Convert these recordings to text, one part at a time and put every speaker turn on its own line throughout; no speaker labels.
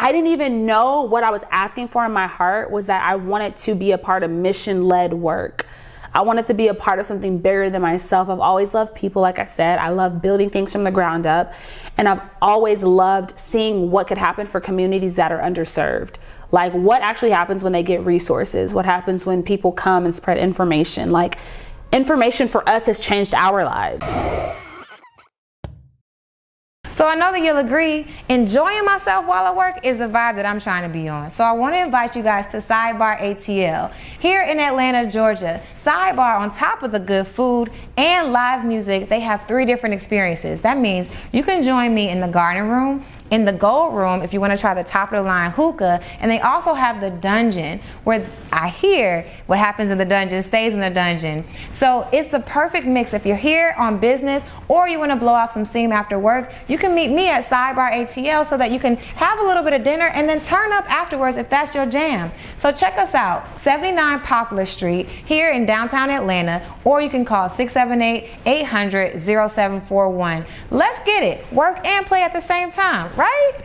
I didn't even know what I was asking for in my heart was that I wanted to be a part of mission-led work. I wanted to be a part of something bigger than myself. I've always loved people, like I said. I love building things from the ground up. And I've always loved seeing what could happen for communities that are underserved. Like, what actually happens when they get resources? What happens when people come and spread information? Like, information for us has changed our lives.
So I know that you'll agree, enjoying myself while I work is the vibe that I'm trying to be on. So I want to invite you guys to Sidebar ATL here in Atlanta, Georgia. Sidebar, on top of the good food and live music, they have 3 different experiences. That means you can join me in the garden room, in the gold room if you want to try the top of the line hookah, and they also have the dungeon where I hear what happens in the dungeon stays in the dungeon. So it's the perfect mix. If you're here on business or you want to blow off some steam after work, you can meet me at Sidebar ATL so that you can have a little bit of dinner and then turn up afterwards if that's your jam. So check us out, 79 Poplar Street here in downtown Atlanta, or you can call 678-800-0741. Let's get it. Work and play at the same time, right?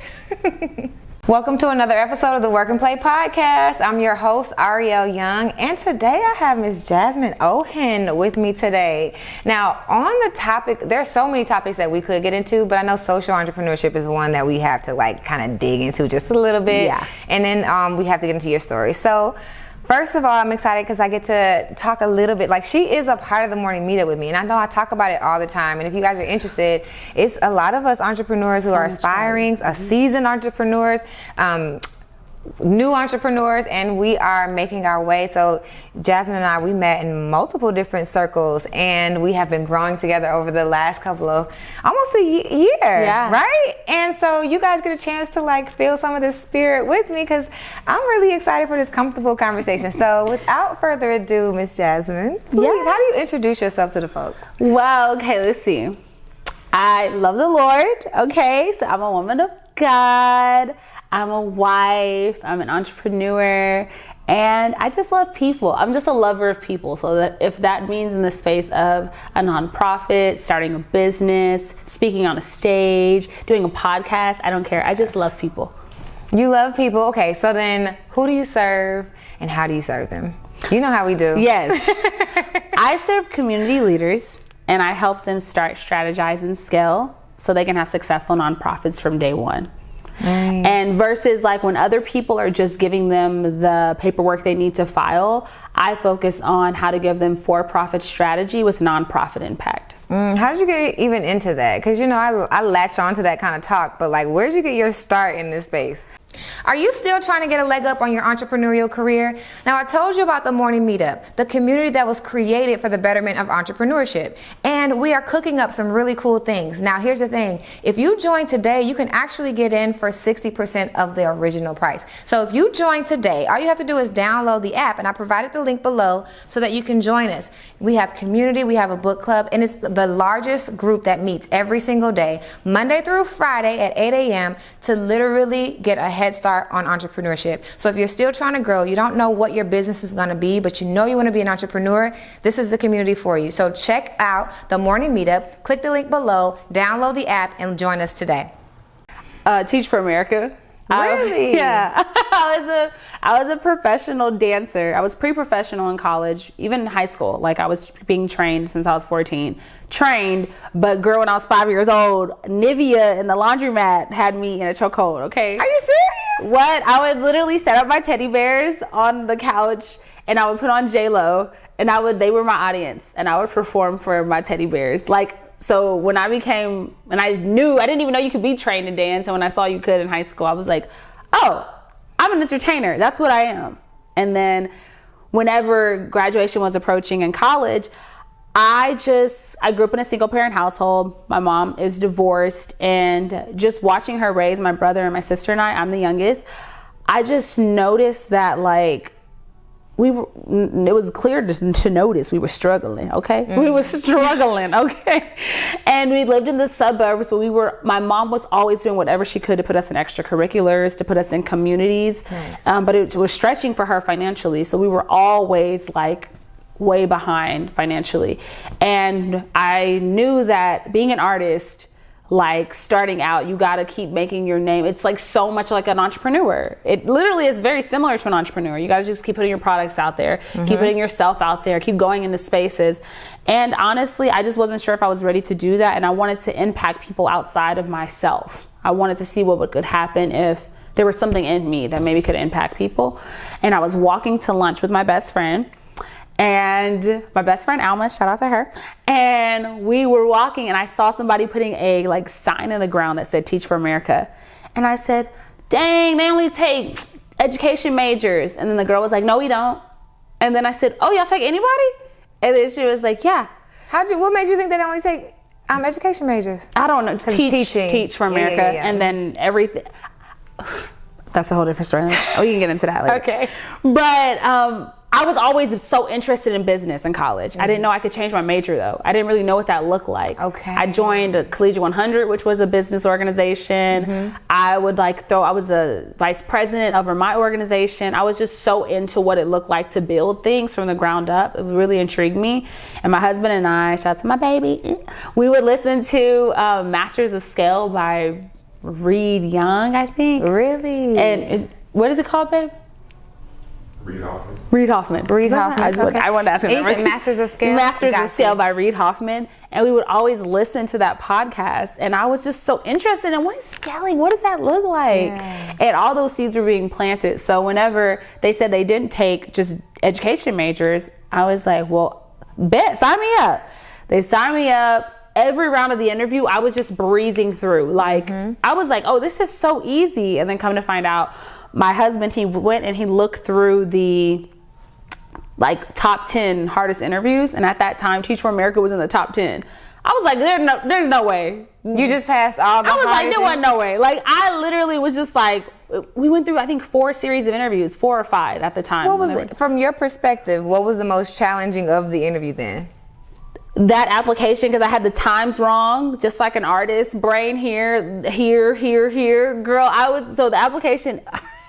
Welcome to another episode of the Work and Play podcast. I'm your host, Ariel Young, and today I have Miss Jasmine Ohen with me today. Now, on the topic, there's so many topics that we could get into, but I know social entrepreneurship is one that we have to kind of dig into just a little bit. Yeah. And then we have to get into your story. So, first of all, I'm excited because I get to talk a little bit. Like, she is a part of the morning meetup with me, and I know I talk about it all the time. And if you guys are interested, it's a lot of us entrepreneurs who are aspiring, seasoned entrepreneurs, new entrepreneurs, and we are making our way. So Jasmine and I, we met in multiple different circles, and we have been growing together over the last couple of almost a year, right? And so you guys get a chance to feel some of this spirit with me, because I'm really excited for this comfortable conversation. So without further ado, Miss Jasmine, please, how do you introduce yourself to the folks?
Well, okay, let's see. I love the Lord, okay? So I'm a woman of God. I'm a wife, I'm an entrepreneur, and I just love people. I'm just a lover of people. So that if that means in the space of a nonprofit, starting a business, speaking on a stage, doing a podcast, I don't care. I just love people.
You love people. Okay, so then who do you serve and how do you serve them? You know how we do.
Yes. I serve community leaders, and I help them start, strategize, and scale so they can have successful nonprofits from day one. Nice. And versus when other people are just giving them the paperwork they need to file, I focus on how to give them for-profit strategy with nonprofit impact.
How did you get even into that? Because I latch on to that kind of talk, but where did you get your start in this space? Are you still trying to get a leg up on your entrepreneurial career? Now, I told you about the morning meetup, the community that was created for the betterment of entrepreneurship. And we are cooking up some really cool things. Now, here's the thing. If you join today, you can actually get in for 60% of the original price. So if you join today, all you have to do is download the app, and I provided the link below so that you can join us. We have community, we have a book club, and it's the largest group that meets every single day, Monday through Friday at 8 a.m. to literally get a head start on entrepreneurship. So if you're still trying to grow, you don't know what your business is going to be, but you know you want to be an entrepreneur, this is the community for you. So check out the morning meetup, click the link below, download the app, and join us today.
Teach for America.
Really?
I was a professional dancer. I was pre-professional in college, even in high school. I was being trained since I was 14. But girl, when I was 5 years old, Nivea in the laundromat had me in a chokehold, okay?
Are you serious?
What? I would literally set up my teddy bears on the couch, and I would put on J-Lo, and they were my audience, and I would perform for my teddy bears. So when I became, and I didn't even know you could be trained to dance. And when I saw you could in high school, I was like, oh, I'm an entertainer. That's what I am. And then whenever graduation was approaching in college, I grew up in a single parent household. My mom is divorced, and just watching her raise my brother and my sister and I'm the youngest. I just noticed that it was clear to notice we were struggling, okay? Mm-hmm. We were struggling, okay? And we lived in the suburbs, but my mom was always doing whatever she could to put us in extracurriculars, to put us in communities. Nice. But it was stretching for her financially. So we were always way behind financially. And I knew that being an artist, like starting out, you got to keep making your name. It's like so much like an entrepreneur. It literally is very similar to an entrepreneur. You got to just keep putting your products out there, keep putting yourself out there, keep going into spaces. And honestly, I just wasn't sure if I was ready to do that. And I wanted to impact people outside of myself. I wanted to see what could happen if there was something in me that maybe could impact people. And I was walking to lunch with my best friend. And my best friend Alma, shout out to her. And we were walking and I saw somebody putting a like sign in the ground that said Teach for America. And I said, dang, they only take education majors. And then the girl was like, no, we don't. And then I said, oh, y'all take anybody? And then she was like, yeah.
What made you think they only take education majors?
I don't know. Teach for America. Yeah. And then everything. That's a whole different story. Oh, you can get into that later.
Okay.
But I was always so interested in business in college. I didn't know I could change my major though. I didn't really know what that looked like.
Okay.
I joined a Collegiate 100, which was a business organization. I was a vice president over my organization. I was just so into what it looked like to build things from the ground up. It really intrigued me. And my husband and I, shout out to my baby, we would listen to Masters of Scale by Reed Young, I think.
Really?
And what is it called, babe? Reed Hoffman. I wanted to ask him.
You said Masters of Scale?
Masters of Scale by Reed Hoffman. And we would always listen to that podcast. And I was just so interested in what is scaling? What does that look like? Yeah. And all those seeds were being planted. So whenever they said they didn't take just education majors, I was like, well, bet, sign me up. They signed me up. Every round of the interview, I was just breezing through. Like, I was like, oh, this is so easy. And then come to find out, my husband, he went and he looked through the like top 10 hardest interviews. And at that time, Teach for America was in the top 10. I was like, there's no way.
You just passed all the
I was like, there wasn't no way. Like, I literally was just like, we went through, I think, 4 series of interviews, 4 or 5 at the time.
What was it, from your perspective, what was the most challenging of the interview then?
That application, because I had the times wrong, just like an artist brain here, girl. So the application,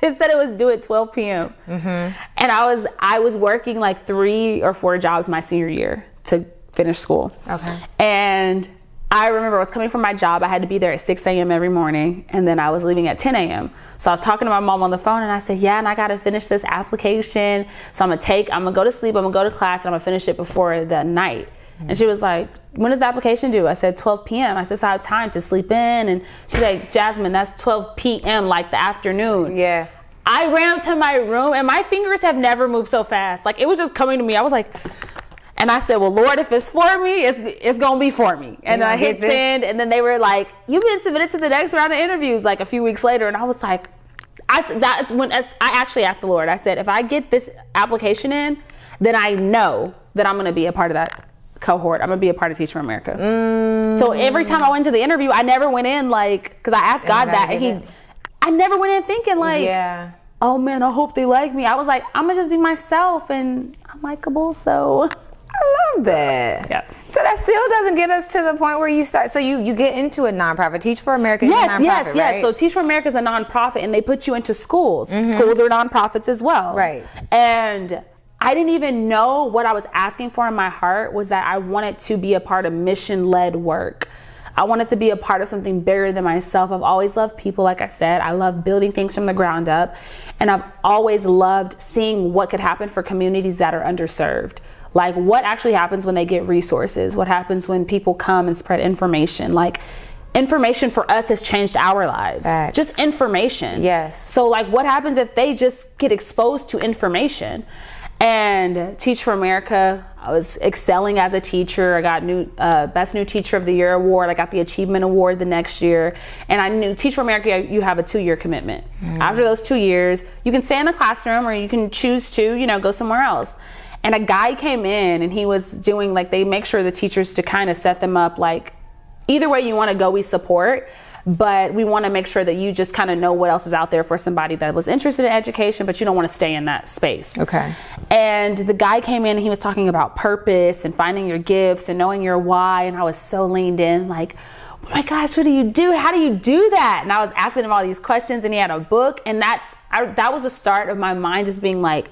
it said it was due at 12 p.m. And I was working like 3 or 4 jobs my senior year to finish school. Okay. And I remember I was coming from my job. I had to be there at 6 a.m. every morning, and then I was leaving at 10 a.m. So I was talking to my mom on the phone, and I said, yeah, and I got to finish this application. So I'm going to go to sleep, I'm going to go to class, and I'm going to finish it before the night. And she was like, when does the application due? I said 12 p.m. I said, so I have time to sleep in. And she's like, Jasmine, that's 12 p.m. like the afternoon.
Yeah.
I ran up to my room and my fingers have never moved so fast. Like, it was just coming to me. I was like, and I said, well, Lord, if it's for me, it's going to be for me. And then I hit send, and then they were like, you've been submitted to the next round of interviews like a few weeks later. And I was like, that's when I actually asked the Lord. I said, if I get this application in, then I know that I'm going to be a part of that cohort. I'm gonna be a part of Teach for America. So every time I went to the interview, I never went in like, because I asked God that, and I never went in thinking like, oh man, I hope they like me. I was like, I'm gonna just be myself, and I'm likable. So
I love that.
Yeah.
So that still doesn't get us to the point where you start. So you get into a nonprofit. Teach for America is a nonprofit, right?
So Teach for America is a nonprofit, and they put you into schools. Schools are nonprofits as well.
Right.
And I didn't even know what I was asking for in my heart was that I wanted to be a part of mission-led work. I wanted to be a part of something bigger than myself. I've always loved people, like I said. I love building things from the ground up. And I've always loved seeing what could happen for communities that are underserved. Like, what actually happens when they get resources? What happens when people come and spread information? Like, information for us has changed our lives.
Facts.
Just information.
Yes.
So, like, what happens if they just get exposed to information? And Teach for America, I was excelling as a teacher. I got Best New Teacher of the Year award. I got the Achievement Award the next year. And I knew Teach for America, you have a 2-year commitment. After those 2 years, you can stay in the classroom or you can choose to, go somewhere else. And a guy came in and he was doing, like, they make sure the teachers to kind of set them up, like, either way you want to go, we support. But we want to make sure that you just kind of know what else is out there for somebody that was interested in education, but you don't want to stay in that space.
Okay.
And the guy came in and he was talking about purpose and finding your gifts and knowing your why. And I was so leaned in, like, oh my gosh, what do you do? How do you do that? And I was asking him all these questions, and he had a book. And that was the start of my mind just being like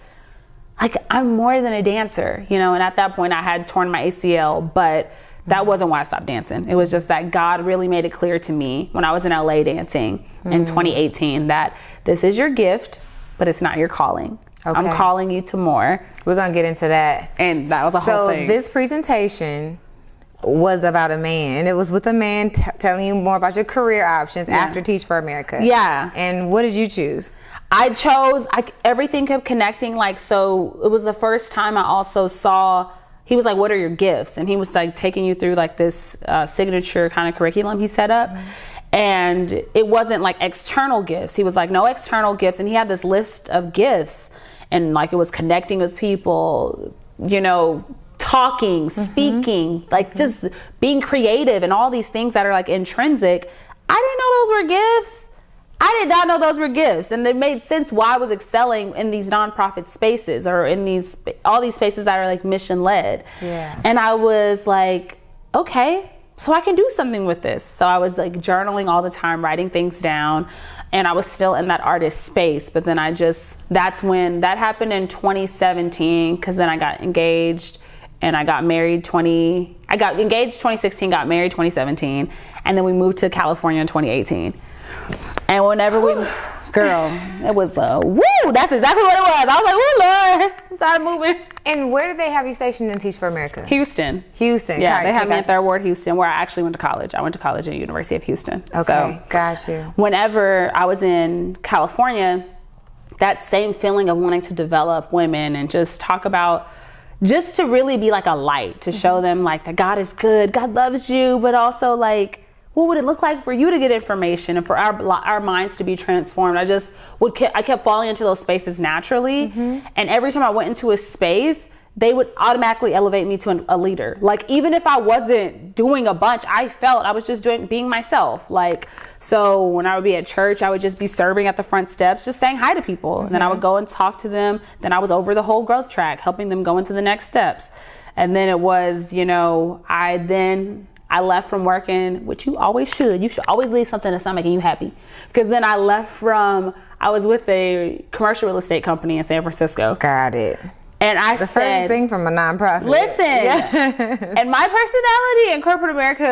I'm more than a dancer, and at that point I had torn my ACL, but That wasn't why I stopped dancing. It was just that God really made it clear to me when I was in LA dancing in 2018 that this is your gift, but it's not your calling. Okay. I'm calling you to more.
We're going to get into that.
And that was a whole thing.
So this presentation was about a man. It was with a man telling you more about your career options after Teach for America.
Yeah.
And what did you choose?
I chose, everything kept connecting. Like, so it was the first time I also saw, he was like, what are your gifts? And he was like taking you through like this signature kind of curriculum he set up. And it wasn't like external gifts. He was like, no external gifts. And he had this list of gifts. And like, it was connecting with people, you know, talking, speaking, like just being creative and all these things that are like intrinsic. I didn't know those were gifts. I did not know those were gifts. And it made sense why I was excelling in these nonprofit spaces or in these, all these spaces that are like mission led. Yeah. And I was like, okay, so I can do something with this. So I was like journaling all the time, writing things down. And I was still in that artist space. But then that's when that happened in 2017, because then I got engaged and I got married I got engaged 2016, got married 2017. And then we moved to California in 2018. And whenever girl, it was woo, that's exactly what it was. I was like, oh Lord, I'm tired of moving.
And where did they have you stationed in Teach for America?
Houston.
Yeah,
they had me at Third Ward, Houston, where I actually went to college. I went to college at the University of Houston.
Okay,
so
got you.
Whenever I was in California, that same feeling of wanting to develop women and just talk about, just to really be like a light, to show them like that God is good, God loves you, but also like, what would it look like for you to get information and for our minds to be transformed? I kept falling into those spaces naturally. And every time I went into a space, they would automatically elevate me to a leader. Like, even if I wasn't doing a bunch, I felt I was just being myself. Like, so when I would be at church, I would just be serving at the front steps, just saying hi to people. And then I would go and talk to them. Then I was over the whole growth track, helping them go into the next steps. And then it was, you know, I left from working, which you always should. You should always leave something that's not making you happy. Because then I was with a commercial real estate company in San Francisco.
Got it.
And
the first thing from a nonprofit.
Listen, and my personality in corporate America,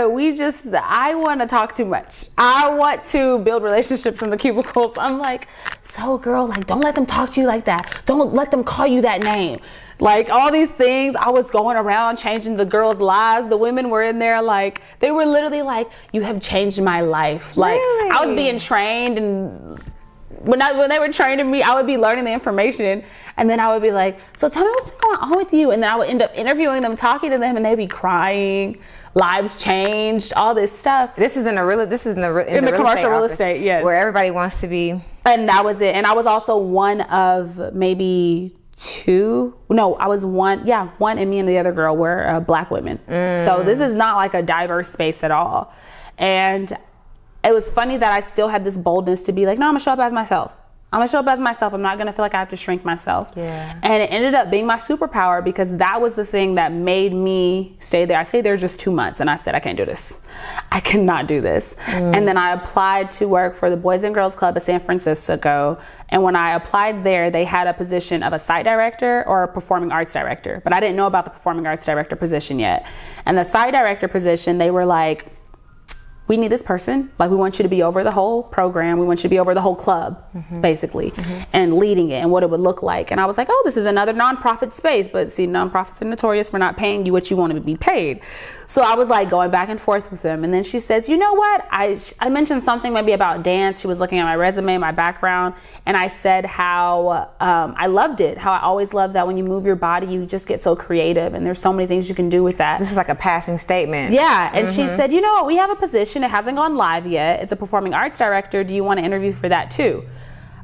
I want to talk too much. I want to build relationships in the cubicles. I'm like, so girl, like, don't let them talk to you like that. Don't let them call you that name. Like, all these things, I was going around changing the girls' lives. The women were in there, like, they were literally like, you have changed my life. Like, really? I was being trained, and when they were training me, I would be learning the information, and then I would be like, so tell me what's been going on with you. And then I would end up interviewing them, talking to them, and they'd be crying. Lives changed, all this stuff.
This is in the
commercial real estate, yes,
where everybody wants to be.
And that was it. And I was also one of maybe one, and me and the other girl were black women. So this is not like a diverse space at all. And it was funny that I still had this boldness to be like, no, I'm gonna show up as myself. I'm not gonna feel like I have to shrink myself. Yeah. And it ended up being my superpower, because that was the thing that made me stay there. I stayed there just 2 months, and I said, I can't do this. I cannot do this. And then I applied to work for the Boys and Girls Club of San Francisco. And when I applied there, they had a position of a site director or a performing arts director. But I didn't know about the performing arts director position yet. And the site director position, they were like, we need this person. Like, we want you to be over the whole program. We want you to be over the whole club, basically, and leading it and what it would look like. And I was like, oh, this is another nonprofit space. But see, nonprofits are notorious for not paying you what you want to be paid. So I was like going back and forth with them. And then she says, you know what? I mentioned something maybe about dance. She was looking at my resume, my background. And I said how I loved it. How I always loved that when you move your body, you just get so creative. And there's so many things you can do with that.
This is like a passing statement.
Yeah. And she said, you know what? We have a position. It hasn't gone live yet. It's a performing arts director. Do you want to interview for that too?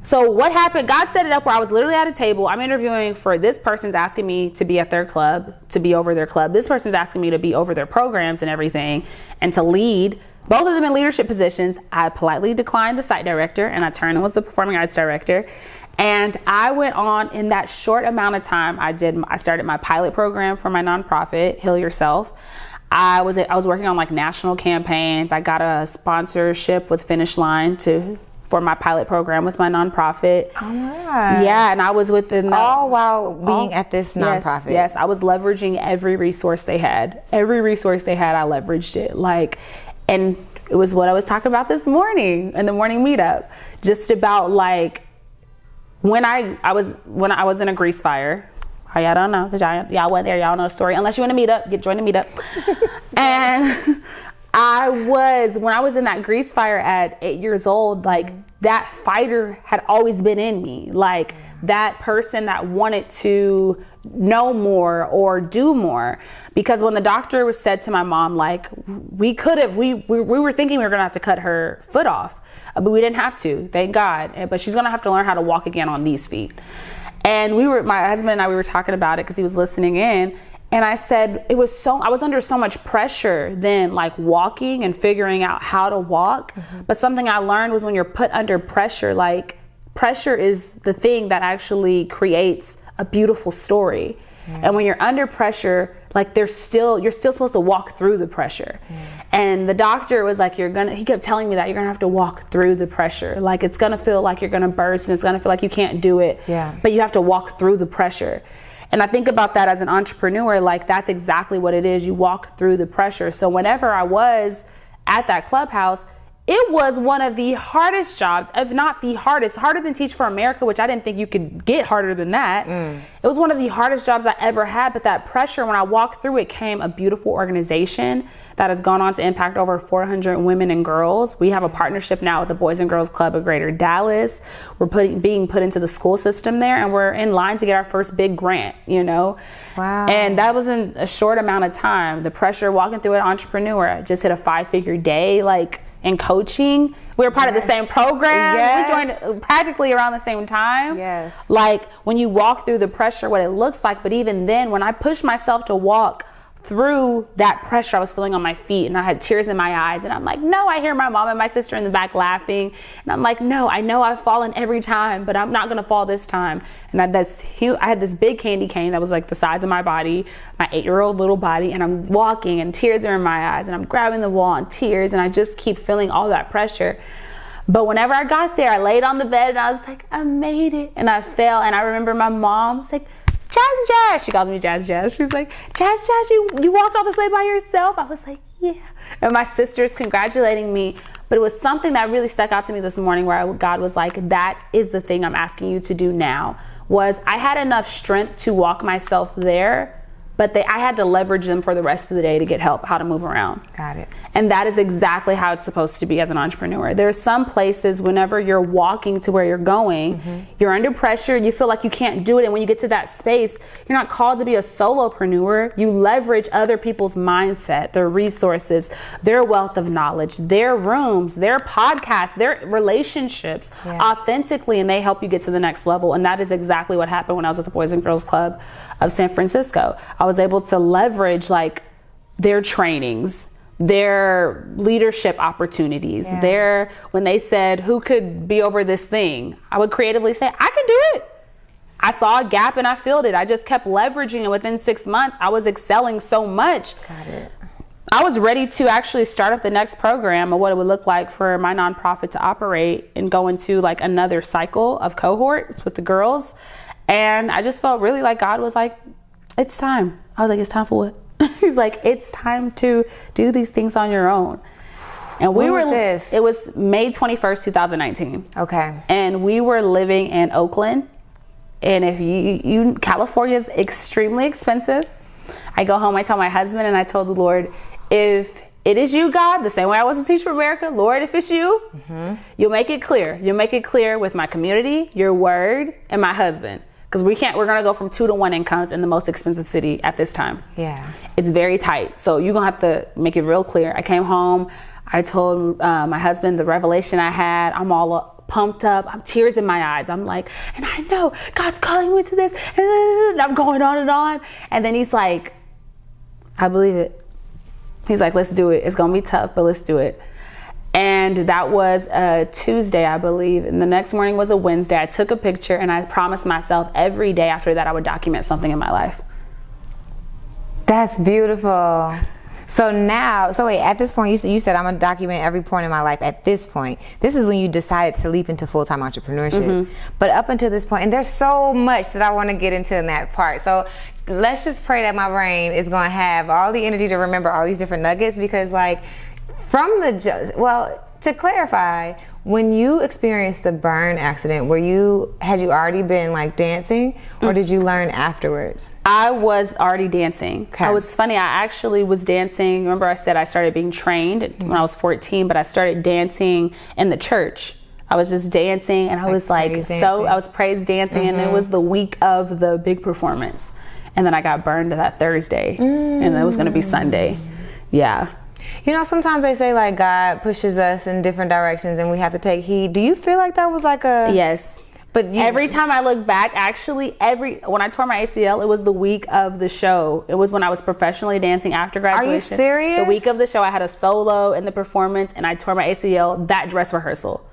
So what happened, God set it up where I was literally at a table. I'm interviewing for this person's asking me to be at their club, to be over their club. This person's asking me to be over their programs and everything and to lead, both of them in leadership positions. I politely declined the site director and I turned and was the performing arts director. And I went on, in that short amount of time, I started my pilot program for my nonprofit, Heal Yourself. I was working on like national campaigns. I got a sponsorship with Finish Line to for my pilot program with my nonprofit.
Oh my God.
Yeah, and I was within that.
All while being at this nonprofit.
Yes, I was leveraging every resource they had. Every resource they had, I leveraged it. Like, and it was what I was talking about this morning in the morning meetup. Just about like when I was in a grease fire. Oh, y'all don't know because y'all went there. Y'all know the story. Unless you want to meet up, join the meetup. And when I was in that grease fire at 8 years old, like that fighter had always been in me. Like that person that wanted to know more or do more. Because when the doctor was said to my mom, like we were thinking we were gonna have to cut her foot off, but we didn't have to, thank God. But she's gonna have to learn how to walk again on these feet. And my husband and I, we were talking about it because he was listening in. And I said, I was under so much pressure then, like walking and figuring out how to walk. But something I learned was when you're put under pressure, like pressure is the thing that actually creates a beautiful story. And when you're under pressure, like you're still supposed to walk through the pressure. And the doctor was like, he kept telling me that you're gonna have to walk through the pressure. Like it's gonna feel like you're gonna burst and it's gonna feel like you can't do it. But you have to walk through the pressure. And I think about that as an entrepreneur, like that's exactly what it is. You walk through the pressure. So whenever I was at that clubhouse, it was one of the hardest jobs, if not the hardest, harder than Teach for America, which I didn't think you could get harder than that. It was one of the hardest jobs I ever had, but that pressure, when I walked through it, came a beautiful organization that has gone on to impact over 400 women and girls. We have a partnership now with the Boys and Girls Club of Greater Dallas. We're being put into the school system there, and we're in line to get our first big grant, Wow. And that was in a short amount of time. The pressure walking through an entrepreneur, I just hit a 5-figure day, like, in coaching. We were part of the same program. We joined practically around the same time. Like when you walk through the pressure, what it looks like. But even then, when I pushed myself to walk through that pressure I was feeling on my feet, and I had tears in my eyes, and I'm like, no, I hear my mom and my sister in the back laughing, and I'm like, no, I know I've fallen every time, but I'm not gonna fall this time. And I had this big candy cane that was like the size of my body, my 8-year-old little body, and I'm walking and tears are in my eyes, and I'm grabbing the wall and tears, and I just keep feeling all that pressure. But whenever I got there, I laid on the bed and I was like, I made it. And I fell, and I remember my mom was like, Jazz. She calls me Jazz. She's like, Jazz, you walked all this way by yourself? I was like, yeah. And my sister's congratulating me. But it was something that really stuck out to me this morning where God was like, that is the thing I'm asking you to do now. Was I had enough strength to walk myself there, but I had to leverage them for the rest of the day to get help how to move around.
Got it.
And that is exactly how it's supposed to be as an entrepreneur. There's some places whenever you're walking to where you're going, you're under pressure, you feel like you can't do it. And when you get to that space, you're not called to be a solopreneur. You leverage other people's mindset, their resources, their wealth of knowledge, their rooms, their podcasts, their relationships authentically, and they help you get to the next level. And that is exactly what happened when I was at the Boys and Girls Club of San Francisco. I was able to leverage like their trainings, their leadership opportunities, when they said, who could be over this thing? I would creatively say, I can do it. I saw a gap and I filled it. I just kept leveraging it. Within 6 months, I was excelling so much.
Got it.
I was ready to actually start up the next program of what it would look like for my nonprofit to operate and go into like another cycle of cohorts with the girls. And I just felt really like God was like, it's time. I was like, it's time for what? He's like, it's time to do these things on your own. And it was May 21st, 2019.
Okay.
And we were living in Oakland. And if California is extremely expensive. I go home, I tell my husband, and I told the Lord, if it is you, God, the same way I was to Teach for America, Lord, if it's you, you'll make it clear. You'll make it clear with my community, your word, and my husband. Because we're going to go from 2 to 1 incomes in the most expensive city at this time.
Yeah.
It's very tight. So you're going to have to make it real clear. I came home. I told my husband the revelation I had. I'm all pumped up. I'm tears in my eyes. I'm like, and I know God's calling me to this. And I'm going on and on. And then he's like, I believe it. He's like, let's do it. It's going to be tough, but let's do it. And that was a Tuesday, I believe. And the next morning was a Wednesday. I took a picture and I promised myself every day after that I would document something in my life.
That's beautiful. So now, wait, at this point, you said I'm going to document every point in my life. At this point, this is when you decided to leap into full-time entrepreneurship. But up until this point, and there's so much that I want to get into in that part. So let's just pray that my brain is going to have all the energy to remember all these different nuggets, because like to clarify, when you experienced the burn accident, had you already been like dancing, or did you learn afterwards?
I was already dancing.
Okay.
It was funny. I actually was dancing. Remember I said I started being trained when I was 14, but I started dancing in the church. I was just dancing, and I was I was praise dancing, and it was the week of the big performance. And then I got burned that Thursday, and it was going to be Sunday. Yeah.
You know, sometimes they say like God pushes us in different directions and we have to take heed. Do you feel like that was like a...
Yes. But every time I look back, actually, when I tore my ACL, it was the week of the show. It was when I was professionally dancing after graduation.
Are you serious?
The week of the show, I had a solo in the performance, and I tore my ACL that dress rehearsal.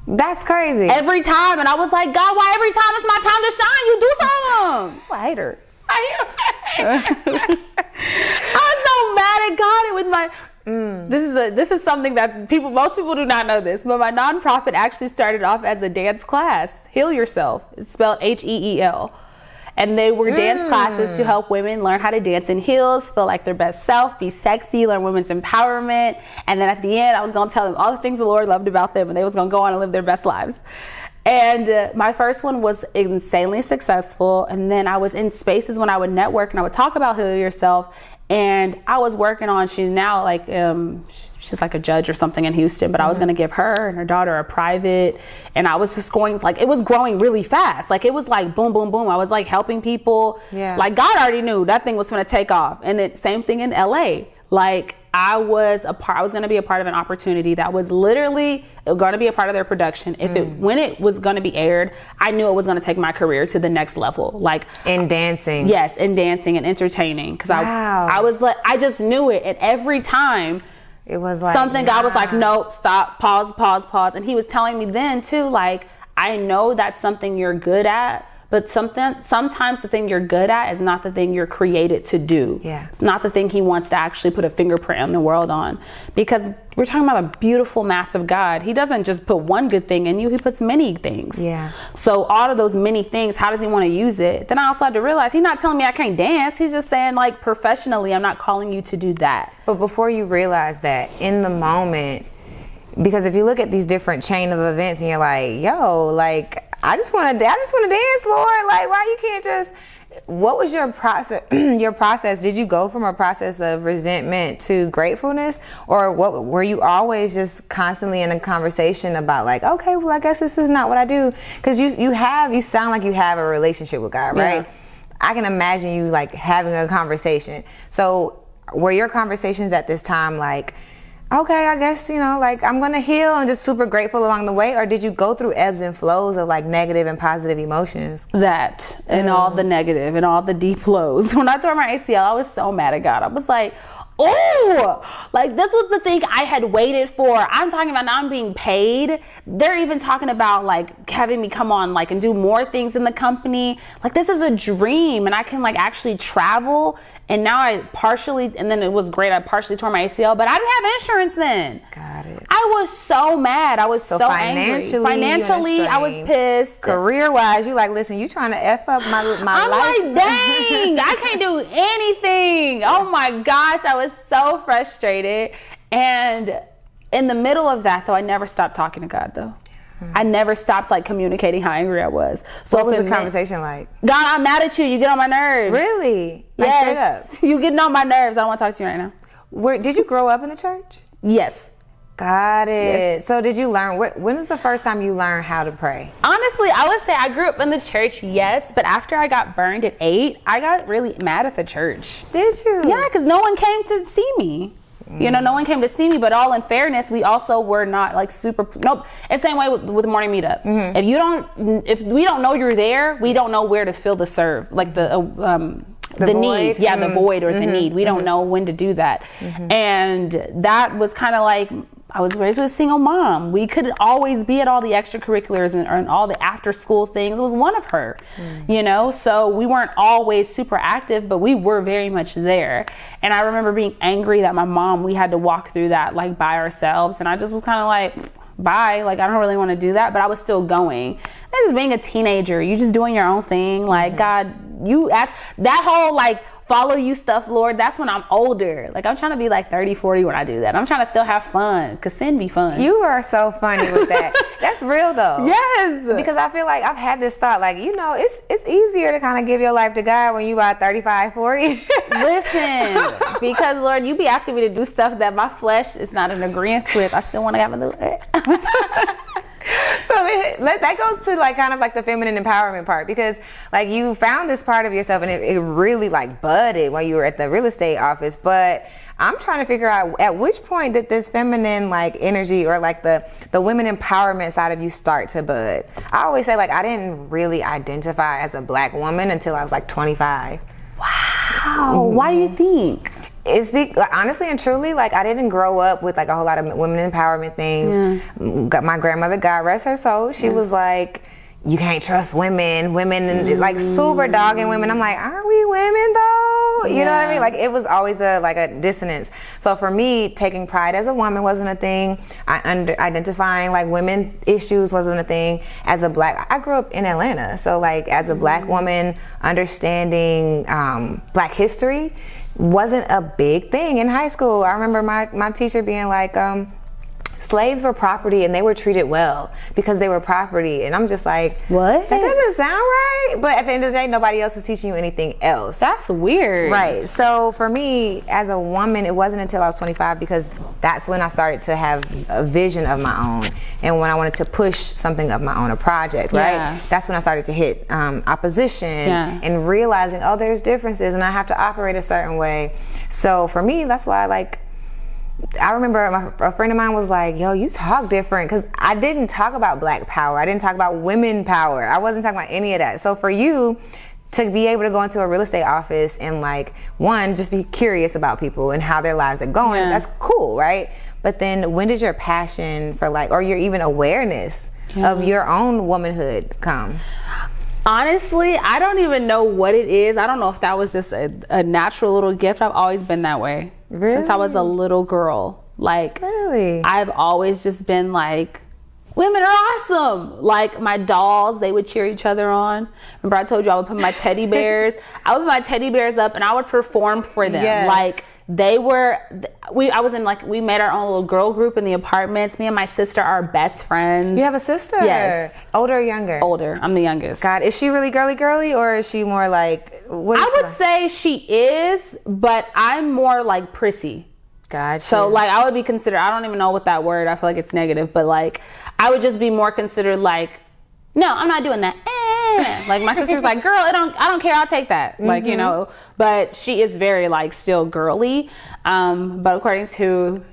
That's crazy.
Every time. And I was like, God, why every time it's my time to shine, you do something? I hate her. I was so mad at God. It was my this is something that most people do not know this, but my nonprofit actually started off as a dance class. Heal Yourself. It's spelled HEEL. And they were dance classes to help women learn how to dance in heels, feel like their best self, be sexy, learn women's empowerment. And then at the end, I was going to tell them all the things the Lord loved about them, and they was going to go on and live their best lives. And my first one was insanely successful. And then I was in spaces when I would network and I would talk about Heal Yourself. And I was working on, she's now like, she's like a judge or something in Houston, but I was going to give her and her daughter a private. And I was just going, like, it was growing really fast. Like, it was like boom, boom, boom. I was like helping people.
Yeah.
Like, God already knew that thing was going to take off. And same thing in LA. Like, I was going to be a part of an opportunity that was literally going to be a part of their production. When it was going to be aired, I knew it was going to take my career to the next level. Like
in dancing.
Yes, in dancing and entertaining. Because I was like, I just knew it. And every time
it was like
something, God was like, nope, stop, pause. And he was telling me then too, like, I know that's something you're good at. But sometimes the thing you're good at is not the thing you're created to do.
Yeah.
It's not the thing he wants to actually put a fingerprint on the world on. Because we're talking about a beautiful, massive God. He doesn't just put one good thing in you. He puts many things.
Yeah.
So all of those many things, how does he want to use it? Then I also had to realize he's not telling me I can't dance. He's just saying, like, professionally, I'm not calling you to do that.
But before you realize that, in the moment, because if you look at these different chain of events and you're like, yo, like, I just want to dance, Lord. Like, why you can't just... What was your process? Did you go from a process of resentment to gratefulness, or what? Were you always just constantly in a conversation about like, okay, well, I guess this is not what I do? Because you sound like you have a relationship with God, right? Yeah. I can imagine you like having a conversation. So were your conversations at this time like, okay, I guess, like I'm going to heal and just super grateful along the way? Or did you go through ebbs and flows of like negative and positive emotions?
That and all the negative and all the deep lows. When I tore my ACL, I was so mad at God. I was like, oh, like this was the thing I had waited for. I'm talking about now I'm being paid. They're even talking about like having me come on like and do more things in the company. Like this is a dream, and I can like actually travel. And now and then it was great. I partially tore my ACL, but I didn't have insurance then.
Got it.
I was so mad. I was so angry. Financially, I was pissed.
Career-wise, you like, listen, you trying to F up my life.
I'm like, dang, I can't do anything. Oh my gosh, I was so frustrated. And in the middle of that, though, I never stopped talking to God, though. I never stopped like communicating how angry I was. So
what was the conversation like?
God, I'm mad at you. You get on my nerves.
Really? Like,
yes. You getting on my nerves. I don't want to talk to you right now.
Did you grow up in the church?
Yes.
Got it.
Yes.
So did you learn, when is the first time you learned how to pray?
Honestly, I would say I grew up in the church, yes. But after I got burned at 8, I got really mad at the church.
Did you?
Yeah, because no one came to see me. No one came to see me, but all in fairness, we also were not like super, nope. It's the same way with the morning meetup. Mm-hmm. If we don't know you're there, we don't know where to fill the serve, like the need. Yeah, the void or the need. We don't know when to do that. And that was kind of like I was raised with a single mom. We couldn't always be at all the extracurriculars and all the after school things. It was one of her, you know? So we weren't always super active, but we were very much there. And I remember being angry that my mom, we had to walk through that like by ourselves. And I just was kind of like, bye. Like, I don't really want to do that, but I was still going. And just being a teenager, you just doing your own thing. Like, God, you ask that whole like, follow you stuff, Lord, that's when I'm older. Like, I'm trying to be like 30, 40 when I do that. I'm trying to still have fun, because sin be fun.
You are so funny with that. That's real though.
Yes.
Because I feel like I've had this thought, like, you know, it's easier to kind of give your life to God when you about 35, 40.
Listen, because Lord, you be asking me to do stuff that my flesh is not in agreement with. I still want to have a little.
So that goes to like kind of like the feminine empowerment part, because like you found this part of yourself and it really like budded when you were at the real estate office. But I'm trying to figure out at which point did this feminine like energy or like the women empowerment side of you start to bud. I always say like I didn't really identify as a Black woman until I was like 25.
Wow. Why do you think?
It's honestly and truly, like I didn't grow up with like a whole lot of women empowerment things. My grandmother, God rest her soul, she was like, you can't trust women and like super dogging women. I'm like, aren't we women though? You know what I mean? Like it was always a dissonance. So for me, taking pride as a woman wasn't a thing. Identifying like women issues wasn't a thing. As a Black, I grew up in Atlanta. So like as a Black woman, understanding Black history wasn't a big thing in high school. I remember my teacher being like, slaves were property and they were treated well because they were property. And I'm just like, what? That doesn't sound right. But at the end of the day, nobody else is teaching you anything else.
That's weird.
Right. So for me, as a woman, it wasn't until I was 25 because that's when I started to have a vision of my own. And when I wanted to push something of my own, a project, right? That's when I started to hit opposition and realizing, oh, there's differences and I have to operate a certain way. So for me, that's why I remember a friend of mine was like, yo, you talk different, because I didn't talk about Black power. I didn't talk about women power. I wasn't talking about any of that. So for you to be able to go into a real estate office and like, one, just be curious about people and how their lives are going, that's cool, right? But then when did your passion for like, or your even awareness of your own womanhood come?
Honestly, I don't even know what it is. I don't know if that was just a natural little gift. I've always been that way. Really? Since I was a little girl. Like, really? I've always just been like, women are awesome. Like my dolls, they would cheer each other on. Remember I told you I would put my teddy bears. I would put my teddy bears up and I would perform for them. Yes. Like we made our own little girl group in the apartments. Me and my sister are best friends.
You have a sister?
Yes.
Older or younger?
Older. I'm the youngest.
God, is she really girly or is she more like,
I would say she is, but I'm more like prissy.
Gotcha.
So like I would be considered, I don't even know what that word, I feel like it's negative, but like I would just be more considered like, no, I'm not doing that. Like my sister's like, girl, I don't care, I'll take that. Like, you know, but she is very like still girly. But according to,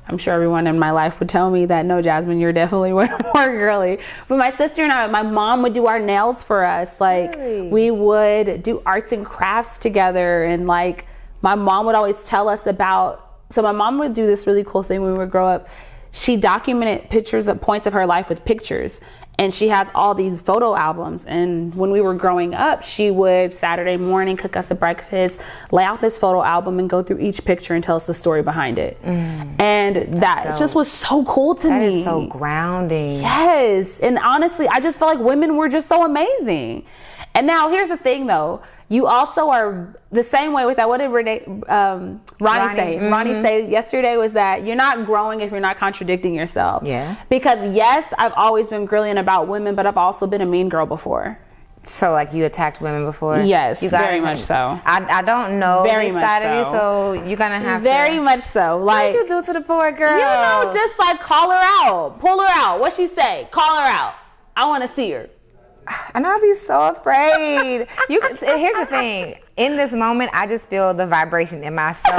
I'm sure everyone in my life would tell me that, no, Jasmine, you're definitely way more girly. But my sister and my mom would do our nails for us. Like we would do arts and crafts together. And like my mom would always tell us so my mom would do this really cool thing when we would grow up. She documented pictures of points of her life with pictures. And she has all these photo albums. And when we were growing up, she would Saturday morning cook us a breakfast, lay out this photo album and go through each picture and tell us the story behind it. And that just was so cool to me.
That is so grounding.
Yes. And honestly, I just felt like women were just so amazing. And now here's the thing though. You also are the same way with that. What did Ronnie say? Ronnie said yesterday was that you're not growing if you're not contradicting yourself. Yeah. Because yes, I've always been brilliant about women, but I've also been a mean girl before.
So like you attacked women before?
Yes, very much so.
I don't know
very
this side of you, so you're gonna have
very much so. Like,
what did you do to the poor girl?
You know, just like call her out, pull her out. What she say? Call her out. I want to see her.
And I'll be so afraid. Here's the thing. In this moment, I just feel the vibration in my soul.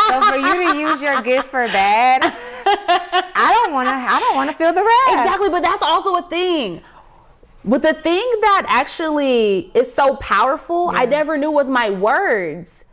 So for you to use your gift for bad, I don't want to feel the wrath.
Exactly, but that's also a thing. But the thing that actually is so powerful, I never knew was my words.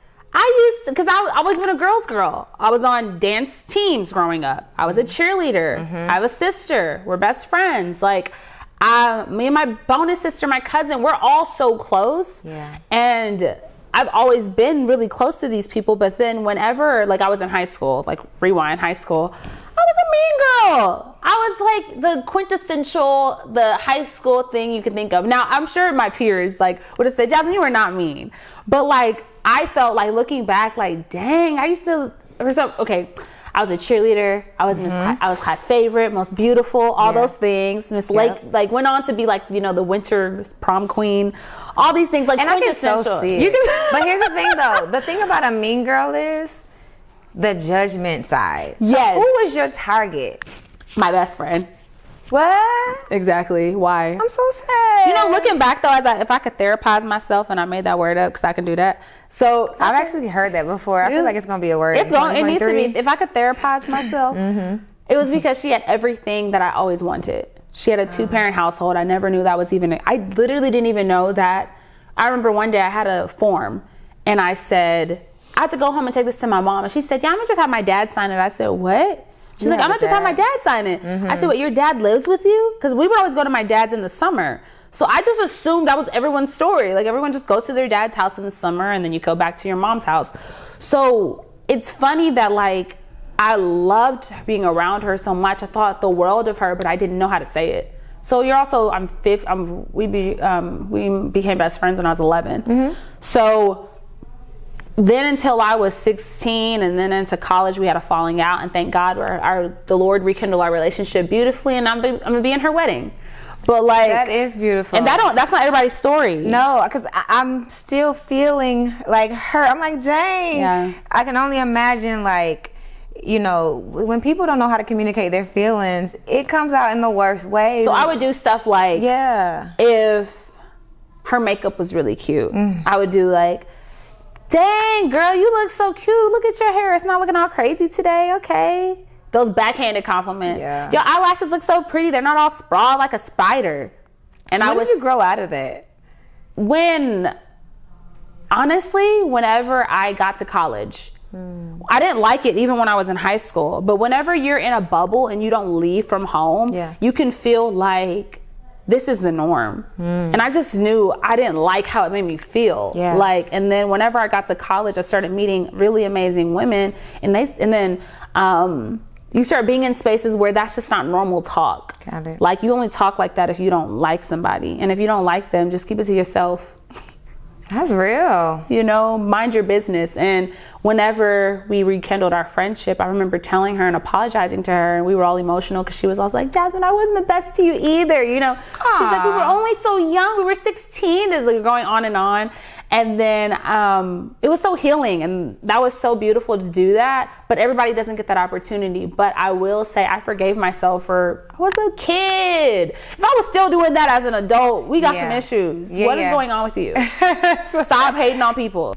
because I always been a girl's girl. I was on dance teams growing up. I was a cheerleader. I have a sister. We're best friends. Like, me and my bonus sister, my cousin, we're all so close.
Yeah.
And I've always been really close to these people. But then whenever, like, I was in high school, like, rewind high school, I was a mean girl. I was like the quintessential, the high school thing you could think of. Now, I'm sure my peers, like, would have said, Jasmine, you were not mean. But, like, I felt like, looking back, like, dang, I used to, okay, I was a cheerleader. I was I was class favorite, most beautiful, all those things. Miss Lake, like, went on to be, like, you know, the winter prom queen, all these things, like,
and I can so see it. But here's the thing, though. The thing about a mean girl is the judgment side.
Yes.
So who was your target?
My best friend.
What?
Exactly. Why?
I'm so sad.
You know, looking back, though, if I could therapize myself, and I made that word up because I can do that. So
I've actually heard that before. I feel like it's gonna be a word.
It needs to be. If I could therapize myself, it was because she had everything that I always wanted. She had a 2-parent household. I never knew that was even. I literally didn't even know that. I remember one day I had a form, and I said, I have to go home and take this to my mom. And she said, yeah, I'm gonna just have my dad sign it. I said, what? She's like, I'm gonna just have my dad sign it. I said, what, your dad lives with you? Because we would always go to my dad's in the summer. So I just assumed that was everyone's story. Like, everyone just goes to their dad's house in the summer and then you go back to your mom's house. So it's funny that, like, I loved being around her so much. I thought the world of her, but I didn't know how to say it. So we became best friends when I was 11. So then until I was 16 and then into college, we had a falling out, and thank God the Lord rekindled our relationship beautifully, and I'm gonna be in her wedding. But, like,
that is beautiful.
And that's not everybody's story.
No, because I'm still feeling like her. I'm like, dang.
Yeah.
I can only imagine, like, you know, when people don't know how to communicate their feelings, it comes out in the worst way.
So I would do stuff like, if her makeup was really cute, I would do like, dang, girl, you look so cute. Look at your hair. It's not looking all crazy today. Okay. Those backhanded compliments.
Yeah.
Your eyelashes look so pretty. They're not all sprawled like a spider. And
when did you grow out of that?
Honestly, whenever I got to college. I didn't like it even when I was in high school. But whenever you're in a bubble and you don't leave from home, you can feel like this is the norm. And I just knew I didn't like how it made me feel. Like, and then whenever I got to college, I started meeting really amazing women, and then you start being in spaces where that's just not normal talk.
Got it.
Like, you only talk like that if you don't like somebody, and if you don't like them, just keep it to yourself.
That's real.
You know, mind your business. And whenever we rekindled our friendship, I remember telling her and apologizing to her, and we were all emotional because she was also like, Jasmine, I wasn't the best to you either. You know, she's like, we were only so young. We were 16. It's like going on and on. And then it was so healing, and that was so beautiful to do that. But everybody doesn't get that opportunity. But I will say I forgave myself I was a kid. If I was still doing that as an adult, we got some issues. What is going on with you? Stop hating on people.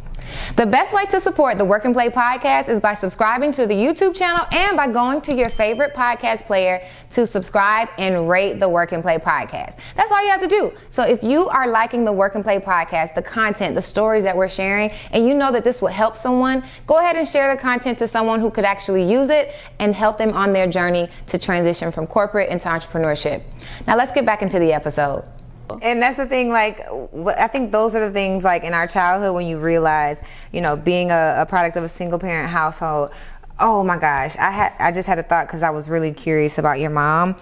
The best way to support the Work and Play podcast is by subscribing to the YouTube channel and by going to your favorite podcast player to subscribe and rate the Work and Play podcast. That's all you have to do. So if you are liking the Work and Play podcast, the content, the stories that we're sharing, and you know that this will help someone, go ahead and share the content to someone who could actually use it and help them on their journey to transition from corporate into entrepreneurship. Now let's get back into the episode. And that's the thing, like, I think those are the things, like, in our childhood when you realize, you know, being a product of a single parent household. Oh my gosh, I just had a thought because I was really curious about your mom,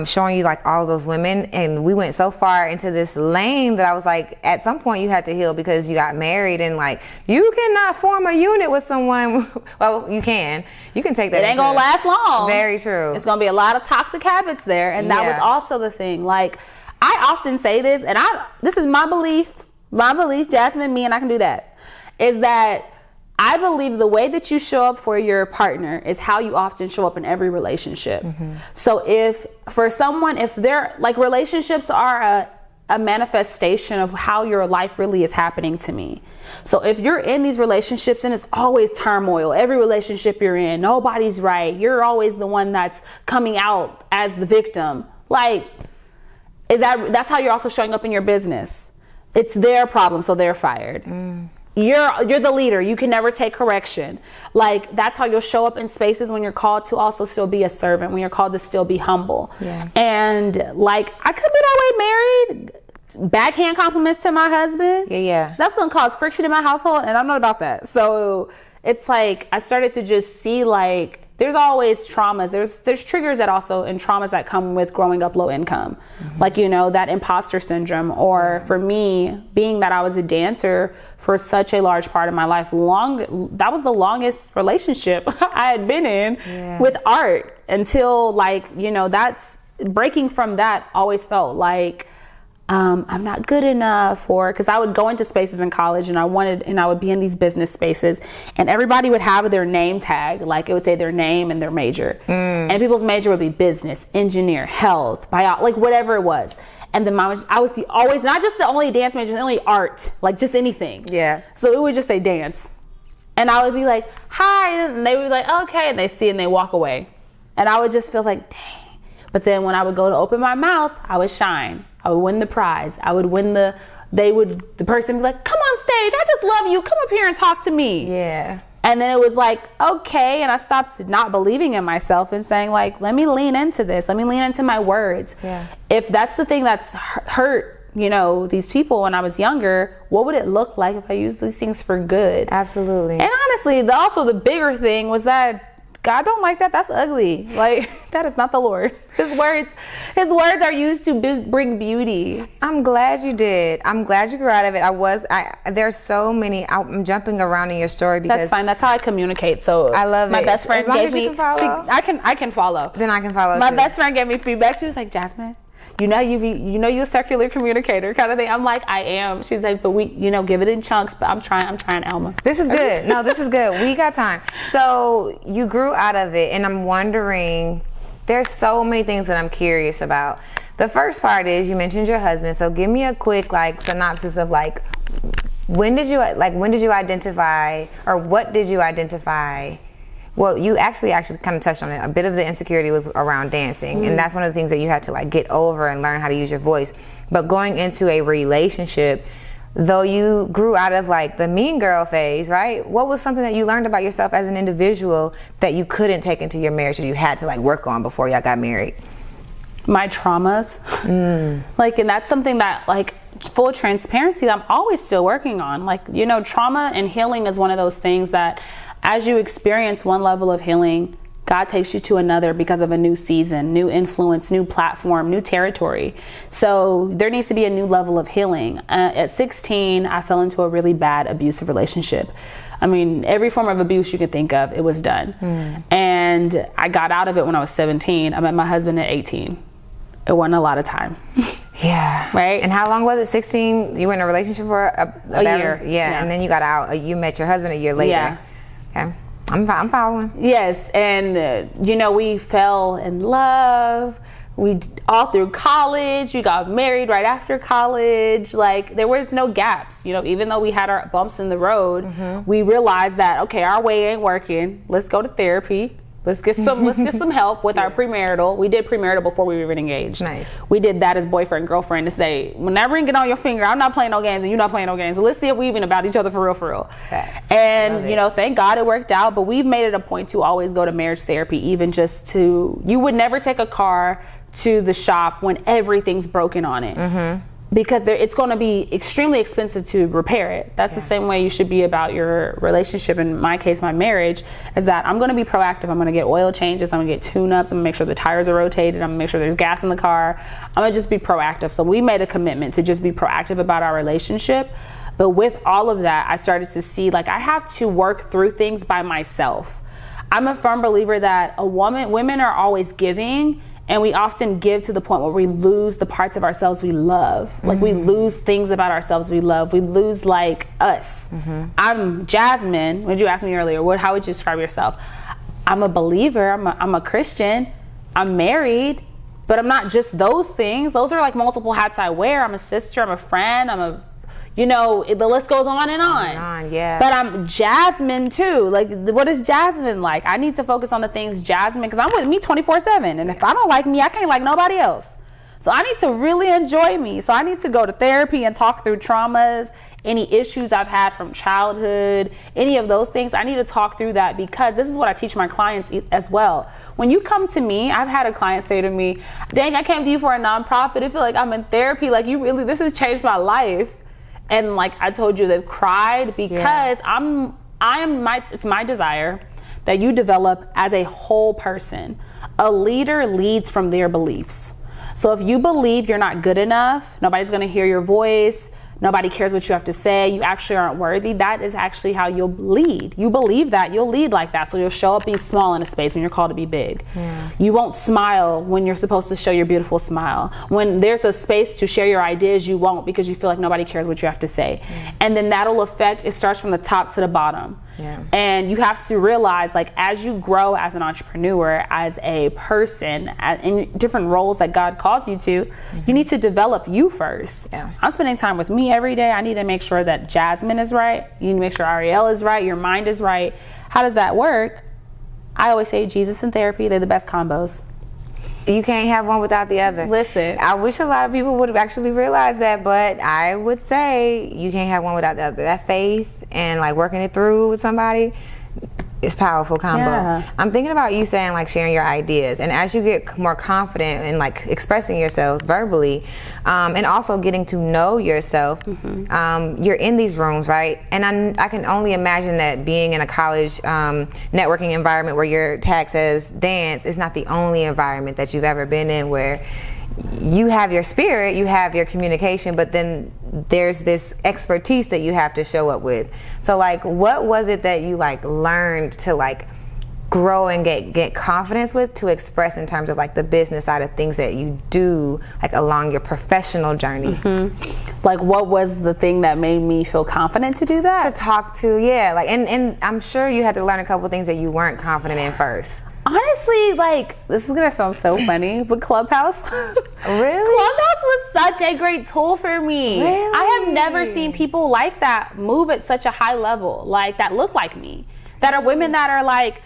showing you like all those women, and we went so far into this lane that I was like, at some point you had to heal because you got married, and like, you cannot form a unit with someone. Well, you can take that.
It ain't gonna last long.
Very true.
It's gonna be a lot of toxic habits there, and that was also the thing. Like, I often say this, and this is my belief, Jasmine, me, and I can do that, is that I believe the way that you show up for your partner is how you often show up in every relationship. So if they're like, relationships are a manifestation of how your life really is happening to me. So if you're in these relationships and it's always turmoil, every relationship you're in, nobody's right, you're always the one that's coming out as the victim, like, that's how you're also showing up in your business. It's their problem, so they're fired. you're the leader. You can never take correction. Like, that's how you'll show up in spaces when you're called to also still be a servant, when you're called to still be humble.
Yeah.
And like, I could be that way married. Backhand compliments to my husband.
Yeah.
That's going to cause friction in my household, and I'm not about that. So it's like, I started to just see, like, there's always traumas. There's triggers that also, and traumas that come with growing up low income. Like, you know, that imposter syndrome, or for me, being that I was a dancer for such a large part of my life, that was the longest relationship I had been in with art, until, like, you know, that's breaking from that always felt like, I'm not good enough, or because I would go into spaces in college and I would be in these business spaces, and everybody would have their name tag, like it would say their name and their major, and people's major would be business, engineer, health, bio, like whatever it was. And then I was always not just the only dance major, the only art, like just anything.
Yeah.
So it would just say dance, and I would be like, hi, and they would be like, okay, and they see and they walk away, and I would just feel like, dang. But then when I would go to open my mouth, I would shine. I would win the prize. I would win the person would be like, come on stage, I just love you. Come up here and talk to me.
Yeah.
And then it was like, okay. And I stopped not believing in myself and saying, like, let me lean into this. Let me lean into my words.
Yeah.
If that's the thing that's hurt, you know, these people when I was younger, what would it look like if I used these things for good?
Absolutely.
And honestly, also the bigger thing was that God don't like that. That's ugly. Like, that is not the Lord. His words are used to bring beauty.
I'm glad you did. I'm glad you grew out of it. There's so many. I'm jumping around in your story because
that's fine. That's how I communicate. So
I love
my
it.
best friend
as long
gave
as you
me.
Can follow.
I can follow.
Then I can follow.
My
too.
best friend gave me feedback. She was like, Jasmine, you know you're a circular communicator kind of thing. I'm like, I am. She's like, but we, give it in chunks. But I'm trying, Alma.
This is good. No, this is good. We got time. So you grew out of it, and I'm wondering, there's so many things that I'm curious about. The first part is, you mentioned your husband. So give me a quick synopsis of when did you identify, or what did you identify? Well, you actually kind of touched on it. A bit of the insecurity was around dancing, and that's one of the things that you had to get over and learn how to use your voice. But going into a relationship, though you grew out of the mean girl phase, right? What was something that you learned about yourself as an individual that you couldn't take into your marriage, or you had to work on before y'all got married?
My traumas. And that's something that, full transparency, I'm always still working on. Trauma and healing is one of those things that, as you experience one level of healing, God takes you to another because of a new season, new influence, new platform, new territory. So there needs to be a new level of healing. At 16, I fell into a really bad abusive relationship. I mean, every form of abuse you could think of, it was done. And I got out of it when I was 17. I met my husband at 18. It wasn't a lot of time.
Yeah.
Right?
And how long was it? 16? You were in a relationship for a
year.
Yeah. And then you got out. You met your husband a year later.
Yeah.
Okay. I'm following.
Yes, and we fell in love. We all through college. We got married right after college. There was no gaps. Even though we had our bumps in the road, we realized that our way ain't working. Let's go to therapy. Let's get some help with our premarital. We did premarital before we were even engaged.
Nice.
We did that as boyfriend and girlfriend to say, when that ring get on your finger, I'm not playing no games and you're not playing no games. So let's see if we even about each other for real.
Facts.
And thank God it worked out. But we've made it a point to always go to marriage therapy, even just you would never take a car to the shop when everything's broken on it. Because it's going to be extremely expensive to repair it. That's the same way you should be about your relationship. In my case, my marriage, is that I'm going to be proactive. I'm going to get oil changes. I'm going to get tune-ups. I'm going to make sure the tires are rotated. I'm going to make sure there's gas in the car. I'm going to just be proactive. So we made a commitment to just be proactive about our relationship. But with all of that, I started to see I have to work through things by myself. I'm a firm believer that women are always giving. And we often give to the point where we lose the parts of ourselves we love. We lose things about ourselves we love. We lose us. I'm Jasmine. When you asked me earlier, how would you describe yourself? I'm a believer. I'm a Christian. I'm married. But I'm not just those things. Those are multiple hats I wear. I'm a sister. I'm a friend. The list goes on and on.
Yeah.
But I'm Jasmine too. What is Jasmine like? I need to focus on the things Jasmine, because I'm with me 24/7. And if I don't like me, I can't like nobody else. So I need to really enjoy me. So I need to go to therapy and talk through traumas, any issues I've had from childhood, any of those things. I need to talk through that, because this is what I teach my clients as well. When you come to me, I've had a client say to me, dang, I came to you for a nonprofit. I feel like I'm in therapy. Like, this has changed my life. And like I told you, they've cried because it's my desire that you develop as a whole person. A leader leads from their beliefs. So if you believe you're not good enough, nobody's going to hear your voice, nobody cares what you have to say, you actually aren't worthy, that is actually how you'll lead. You believe that, you'll lead like that. So you'll show up being small in a space when you're called to be big. Yeah. You won't smile when you're supposed to show your beautiful smile. When there's a space to share your ideas, you won't, because you feel like nobody cares what you have to say. Yeah. And then that'll affect, it starts from the top to the bottom. Yeah. And you have to realize, like, as you grow as an entrepreneur, as a person, in different roles that God calls you to, you need to develop you first. Yeah. I'm spending time with me every day. I need to make sure that Jasmine is right. You need to make sure Ariel is right. Your mind is right. How does that work? I always say Jesus and therapy, they're the best combos.
You can't have one without the other.
Listen,
I wish a lot of people would have actually realized that, but I would say you can't have one without the other. That faith and like working it through with somebody is powerful combo. Yeah. I'm thinking about you saying like sharing your ideas, and as you get more confident in like expressing yourself verbally, and also getting to know yourself, you're in these rooms, right? And I can only imagine that being in a college networking environment where your tag says dance is not the only environment that you've ever been in where you have your spirit, you have your communication, but then there's this expertise that you have to show up with. So like, what was it that you like learned to like grow and get confidence with to express in terms of like the business side of things that you do like along your professional journey?
Like, what was the thing that made me feel confident to do that?
To talk to, like, and I'm sure you had to learn a couple things that you weren't confident in first.
Honestly, like, this is gonna sound so funny, but Clubhouse.
Really?
Clubhouse was such a great tool for me.
Really?
I have never seen people like that move at such a high level, like that look like me, that are women that are like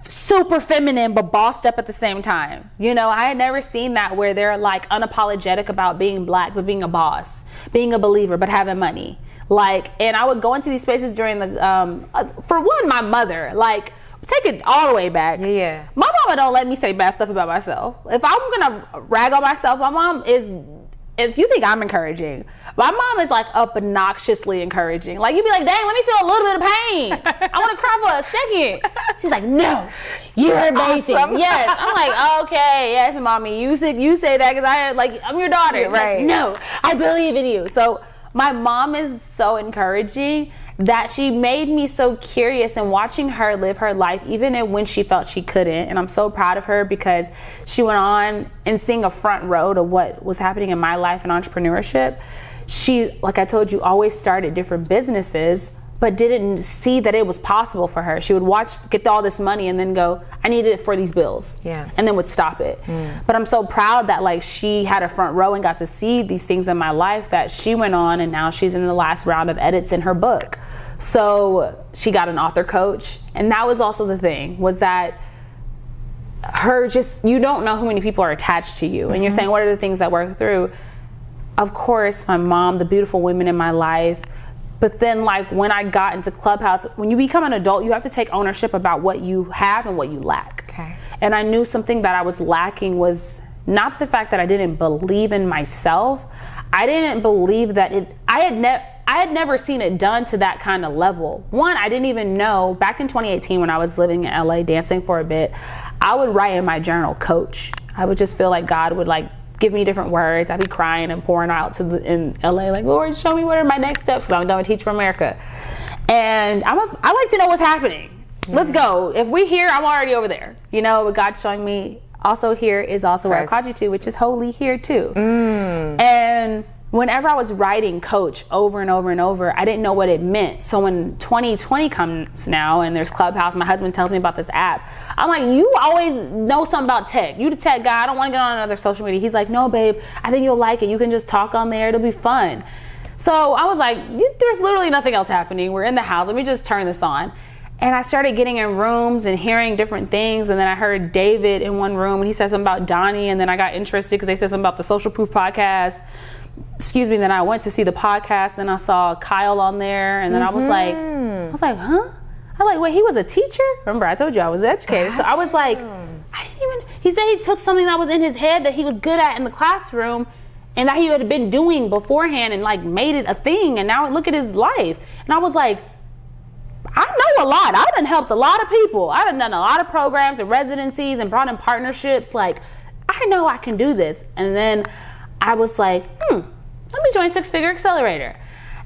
super feminine but bossed up at the same time. You know, I had never seen that where they're like unapologetic about being black but being a boss, being a believer but having money. Like, and I would go into these spaces during the for one, my mother, like, take it all the way back.
Yeah.
My mama don't let me say bad stuff about myself. If I'm gonna rag on myself, my mom is, if you think I'm encouraging, my mom is like obnoxiously encouraging. Like, you'd be like, dang, let me feel a little bit of pain. I wanna cry for a second. She's like, no, you're amazing. Awesome. Yes. I'm like, okay, yes, mommy, you say that because I'm your daughter.
Right.
Like, no, I believe in you. So my mom is so encouraging that she made me so curious, and watching her live her life even when she felt she couldn't. And I'm so proud of her because she went on and seeing a front row to what was happening in my life in entrepreneurship. She, like I told you, always started different businesses but didn't see that it was possible for her. She would get all this money and then go, I need it for these bills.
Yeah.
And then would stop it. But I'm so proud that like she had a front row and got to see these things in my life, that she went on and now she's in the last round of edits in her book. So she got an author coach. And that was also the thing, was that you don't know how many people are attached to you. And you're saying, what are the things that work through? Of course, my mom, the beautiful women in my life. But then like when I got into Clubhouse, when you become an adult, you have to take ownership about what you have and what you lack.
Okay.
And I knew something that I was lacking was not the fact that I didn't believe in myself. I didn't believe that I had never seen it done to that kind of level. One, I didn't even know, back in 2018 when I was living in LA dancing for a bit, I would write in my journal, coach. I would just feel like God would like give me different words. I'd be crying and pouring out in LA, like, Lord, show me what are my next steps, because I'm done with Teach for America. And I like to know what's happening. Let's go. If we're here, I'm already over there. You know, what God's showing me also here is also where I called you to, which is holy here too. And whenever I was writing coach over and over and over, I didn't know what it meant. So when 2020 comes now and there's Clubhouse, my husband tells me about this app. I'm like, you always know something about tech. You the tech guy. I don't want to get on another social media. He's like, no, babe, I think you'll like it. You can just talk on there. It'll be fun. So I was like, there's literally nothing else happening. We're in the house. Let me just turn this on. And I started getting in rooms and hearing different things. And then I heard David in one room and he said something about Donnie. And then I got interested because they said something about the Social Proof podcast. Then I went to see the podcast. Then I saw Kyle on there. And then I was like, huh? I was like, wait, he was a teacher? Remember, I told you I was educated. So I was like, he said he took something that was in his head that he was good at in the classroom and that he had been doing beforehand and like made it a thing. And now look at his life. And I was like, I know a lot. I've done helped a lot of people. I've done a lot of programs and residencies and brought in partnerships. Like, I know I can do this. And then I was like, let me join Six Figure Accelerator.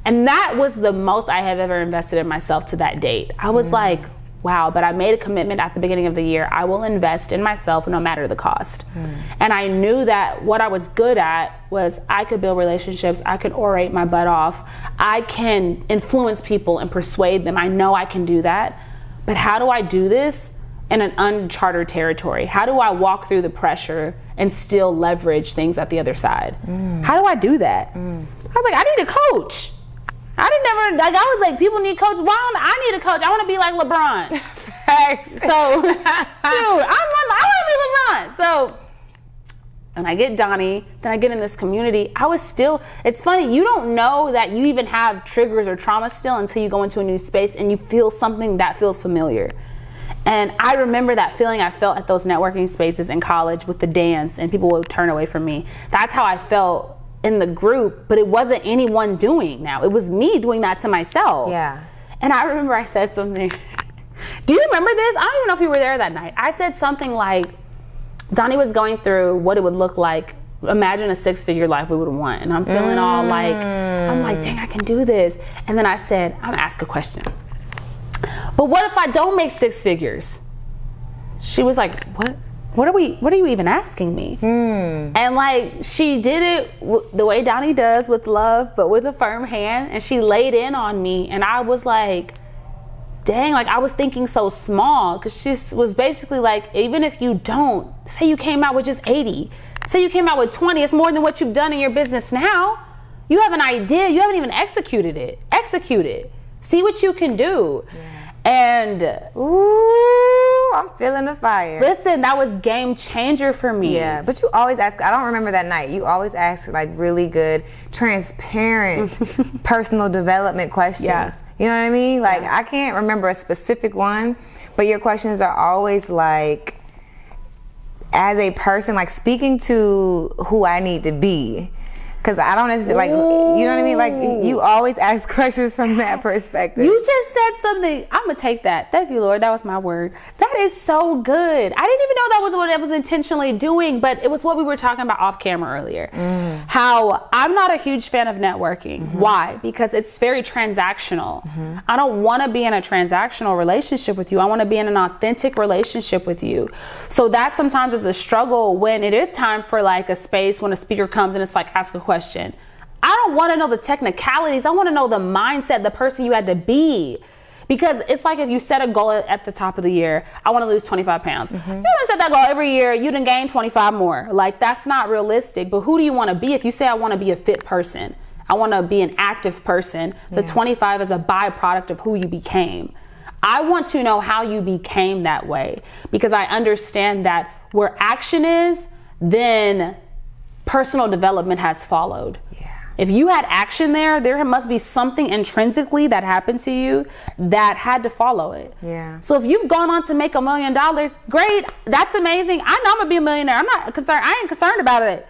And that was the most I have ever invested in myself to that date. I was like, wow, but I made a commitment at the beginning of the year. I will invest in myself no matter the cost. And I knew that what I was good at was I could build relationships. I could orate my butt off. I can influence people and persuade them. I know I can do that. But how do I do this in an uncharted territory? How do I walk through the pressure and still leverage things at the other side? How do I do that? I was like, I need a coach. I was like, people need coaches. Why don't I need a coach? I want to be like LeBron. So, dude, I want to be LeBron. So, and I get Donnie, then I get in this community. It's funny, you don't know that you even have triggers or trauma still until you go into a new space and you feel something that feels familiar. And I remember that feeling I felt at those networking spaces in college with the dance and people would turn away from me. That's how I felt in the group, but it wasn't anyone doing now. It was me doing that to myself. Yeah. And I remember I said something. Do you remember this? I don't even know if you were there that night. I said something like, Donnie was going through what it would look like. Imagine a six-figure life we would want. And I'm feeling all like, I'm like, dang, I can do this. And then I said, I'm gonna ask a question. But what if I don't make six figures? She was like, what? What are you even asking me? And like, she did it the way Donnie does, with love, but with a firm hand. And she laid in on me. And I was like, dang, like I was thinking so small. Cause she was basically like, even if you don't, say you came out with just 80, say you came out with 20, it's more than what you've done in your business now. You have an idea, you haven't even executed it. Execute it. See what you can do. Yeah. And
ooh, I'm feeling the fire.
Listen, that was game changer for me.
Yeah, but you always ask, I don't remember that night, you always ask like really good, transparent personal development questions. Yeah. You know what I mean? Like, I can't remember a specific one, but your questions are always like, as a person, like speaking to who I need to be. Because I don't necessarily, like, you know what I mean? Like, you always ask questions from that perspective.
You just said something. I'm going to take that. Thank you, Lord. That was my word. That is so good. I didn't even know that was what I was intentionally doing, but it was what we were talking about off camera earlier. How I'm not a huge fan of networking. Why? Because it's very transactional. I don't want to be in a transactional relationship with you. I want to be in an authentic relationship with you. So that sometimes is a struggle when it is time for like a space when a speaker comes and it's like, ask a question. I don't want to know the technicalities. I want to know the mindset, the person you had to be. Because it's like if you set a goal at the top of the year, I want to lose 25 pounds. You don't set that goal every year, you done gain 25 more. Like, that's not realistic. But who do you want to be? If you say, I want to be a fit person, I want to be an active person, the 25 is a byproduct of who you became. I want to know how you became that way, because I understand that where action is, then personal development has followed. If you had action there must be something intrinsically that happened to you that had to follow it. So if you've gone on to make $1 million, great, that's amazing. I know I'm gonna be a millionaire. I'm not concerned. I ain't concerned about it.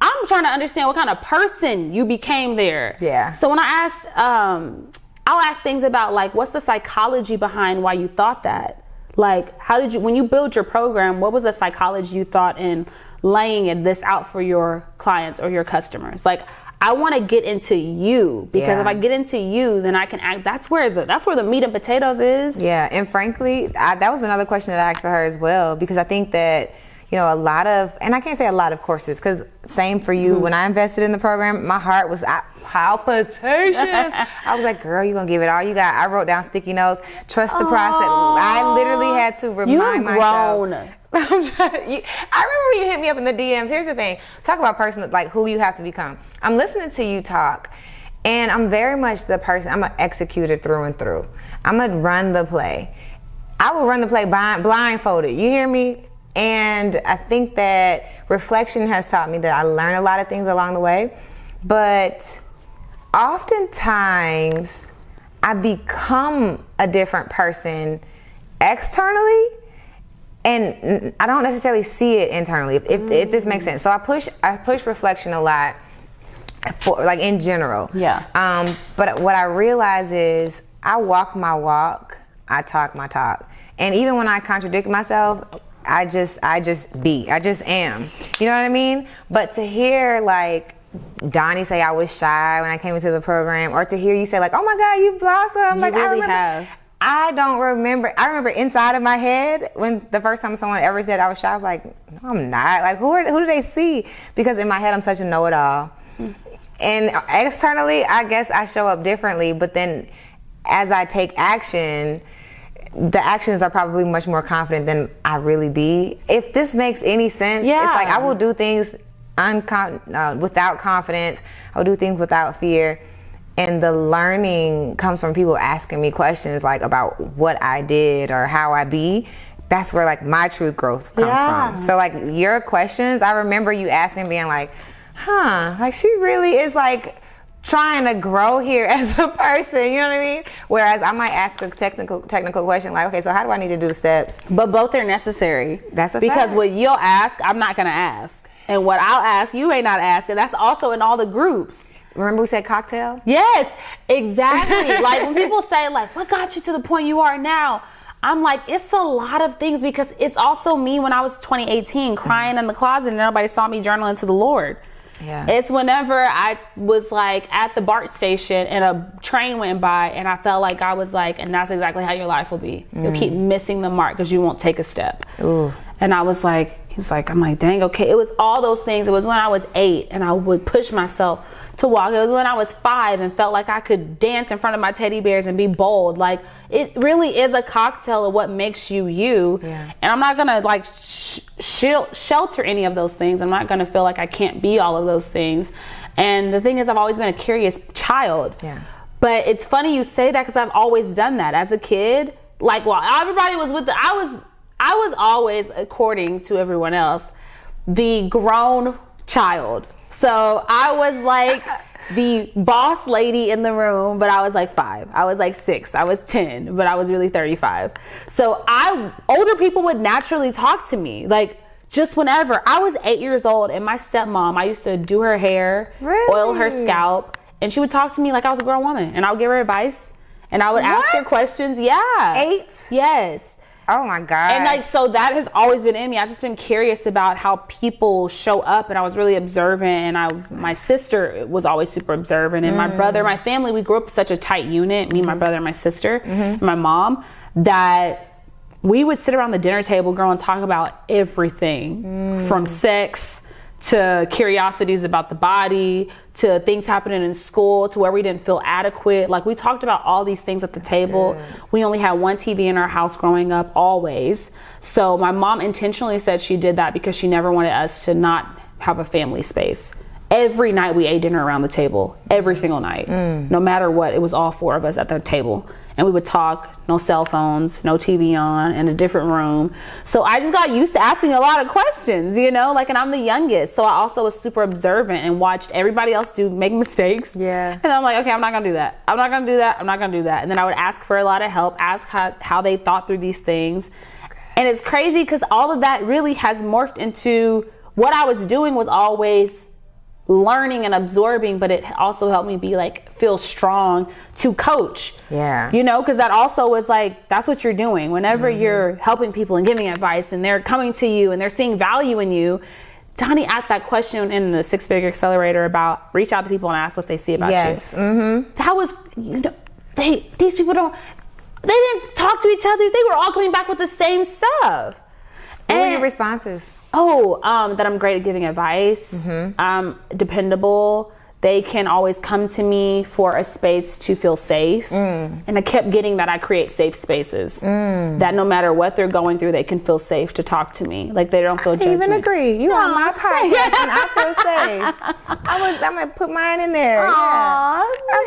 I'm trying to understand what kind of person you became there. So when I asked, I'll ask things about like, what's the psychology behind why you thought that? Like, how did you, when you build your program, what was the psychology you thought in laying this out for your clients or your customers? Like, I want to get into you, because if I get into you, then I can act. That's where the meat and potatoes is.
And frankly, that was another question that I asked for her as well, because I think that, you know, a lot of, and I can't say a lot of courses, because same for you, when I invested in the program, my heart was palpitations. I was like, girl, you gonna give it all you got. I wrote down sticky notes, trust the process. I literally had to remind myself. I remember when you hit me up in the DMs. Here's the thing. Talk about personal, like who you have to become. I'm listening to you talk, And I'm very much the person, I'm an executor through and through. I'm gonna run the play. I will run the play blindfolded, you hear me? And I think that reflection has taught me that I learn a lot of things along the way, but oftentimes I become a different person externally, and I don't necessarily see it internally, if this makes sense. So I push reflection a lot, for like in general.
Yeah.
But what I realize is I walk my walk, I talk my talk. And even when I contradict myself, I just am. You know what I mean? But to hear like Donnie say I was shy when I came into the program, or to hear you say like, oh my God, you blossomed. Like,
really have.
I don't remember. I remember inside of my head when the first time someone ever said I was shy, I was like, no, I'm not. Like, who do they see? Because in my head, I'm such a know-it-all. And externally, I guess I show up differently. But then as I take action, the actions are probably much more confident than I really be. If this makes any sense,
yeah.
It's like I will do things without confidence. I will do things without fear. And the learning comes from people asking me questions like about what I did or how I be. That's where like my true growth comes from. So like your questions, I remember you asking, being like, like she really is like trying to grow here as a person, you know what I mean? Whereas I might ask a technical question like, okay, so how do I need to do the steps?
But both are necessary.
That's a
because
fact.
what you'll ask, I'm not gonna ask. And what I'll ask, you may not ask. And that's also in all the groups.
Remember we said cocktail?
Yes, exactly. Like when people say like, what got you to the point you are now? I'm like, it's a lot of things, because it's also me when I was 2018 crying in the closet and nobody saw me journaling to the Lord.
Yeah.
It's whenever I was like at the BART station and a train went by and I felt like God was like, and that's exactly how your life will be. You'll keep missing the mark because you won't take a step.
Ooh.
And I was like, I'm like, dang, okay. It was all those things. It was when I was 8 and I would push myself to walk. It was when I was 5 and felt like I could dance in front of my teddy bears and be bold. Like, it really is a cocktail of what makes you you.
Yeah.
And I'm not gonna like shelter any of those things. I'm not gonna feel like I can't be all of those things. And the thing is, I've always been a curious child.
Yeah.
But it's funny you say that, because I've always done that as a kid. Like, while everybody was with I was always, according to everyone else, the grown child. So I was like the boss lady in the room, but I was like 5. I was like 6. I was 10, but I was really 35. So older people would naturally talk to me. Like, just whenever. I was 8 years old, and my stepmom, I used to do her hair, oil her scalp, and she would talk to me like I was a grown woman. And I would give her advice, and I would ask her questions. Yeah.
8?
Yes.
Oh my God.
And like, so that has always been in me. I've just been curious about how people show up, and I was really observant, and my sister was always super observant, and my brother, my family, we grew up such a tight unit, me, my brother, and my sister, and my mom, that we would sit around the dinner table, girl, and talk about everything from sex to curiosities about the body, to things happening in school, to where we didn't feel adequate. Like, we talked about all these things at the table. We only had one TV in our house growing up, always. So my mom intentionally said she did that because she never wanted us to not have a family space. Every night we ate dinner around the table, every single night. No matter what, it was all 4 of us at the table. And we would talk, no cell phones, no TV on, in a different room. So I just got used to asking a lot of questions, you know, like, and I'm the youngest. So I also was super observant and watched everybody else make mistakes.
Yeah.
And I'm like, okay, I'm not gonna do that. I'm not gonna do that. I'm not gonna do that. And then I would ask for a lot of help, ask how they thought through these things. And it's crazy because all of that really has morphed into what I was doing was always learning and absorbing, but it also helped me feel strong to coach.
Yeah.
You know, because that also was like, that's what you're doing. Whenever you're helping people and giving advice and they're coming to you and they're seeing value in you. Donnie asked that question in the 6-Figure Accelerator about reach out to people and ask what they see about you.
Yes. Mm-hmm.
That was, you know, these people they didn't talk to each other. They were all coming back with the same stuff.
What were your responses?
That I'm great at giving advice. Dependable. They can always come to me for a space to feel safe. And I kept getting that I create safe spaces. That no matter what they're going through, they can feel safe to talk to me. Like, they don't feel judgment.
I even agree. You on my podcast and I feel safe. I'm going to put mine in there.
Aww,
Yeah.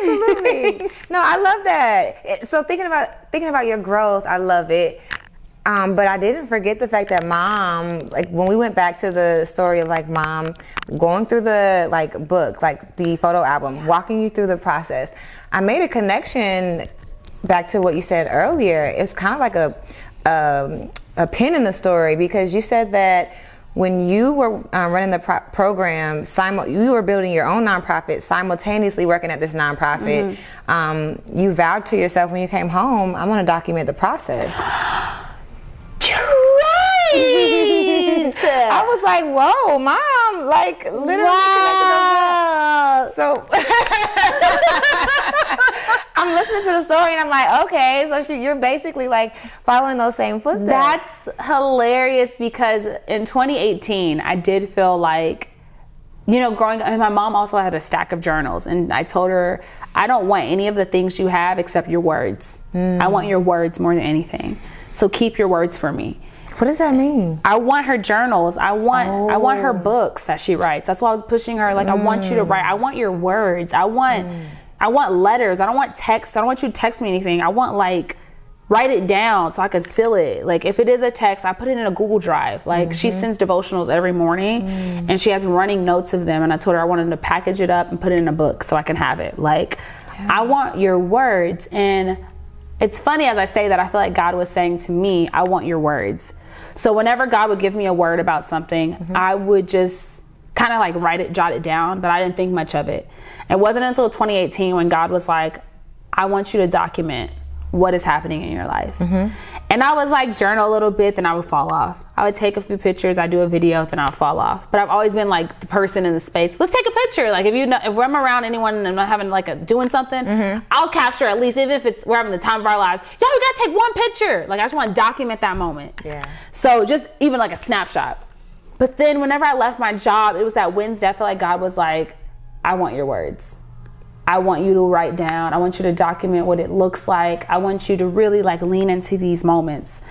Right. No, I love that. So thinking about your growth, I love it. But I didn't forget the fact that mom, like when we went back to the story of like mom going through the like book, like the photo album, walking you through the process, I made a connection back to what you said earlier. It's kind of like a pin in the story, because you said that when you were running the program, you were building your own nonprofit, simultaneously working at this nonprofit. You vowed to yourself when you came home, I want to document the process.
You're right.
I was like, whoa, mom, like literally
wow.
So I'm listening to the story and I'm like, okay, so you're basically like following those same footsteps.
That's hilarious, because in 2018, I did feel like, growing up, and my mom also had a stack of journals, and I told her, I don't want any of the things you have except your words. I want your words more than anything. So keep your words for me.
What does that mean?
I want her journals. I want her books that she writes. That's why I was pushing her. Like, I want you to write. I want your words. I want letters. I don't want text. I don't want you to text me anything. I want, like, write it down so I can seal it. Like, if it is a text, I put it in a Google Drive. Like, she sends devotionals every morning, and she has running notes of them. And I told her I wanted to package it up and put it in a book so I can have it. Like, I want your words. And it's funny as I say that, I feel like God was saying to me, I want your words. So whenever God would give me a word about something, I would just kind of like jot it down, but I didn't think much of it. It wasn't until 2018 when God was like, I want you to document what is happening in your life. And I would like journal a little bit, then I would fall off. I would take a few pictures, I do a video, then I'll fall off. But I've always been like the person in the space, let's take a picture. Like, if I'm around anyone and I'm not having like doing something, I'll capture at least, even if we're having the time of our lives. Yo, we gotta take one picture. Like, I just want to document that moment. Yeah. So just even like a snapshot. But then whenever I left my job, it was that Wednesday, I feel like God was like, I want your words. I want you to write down. I want you to document what it looks like. I want you to really like lean into these moments.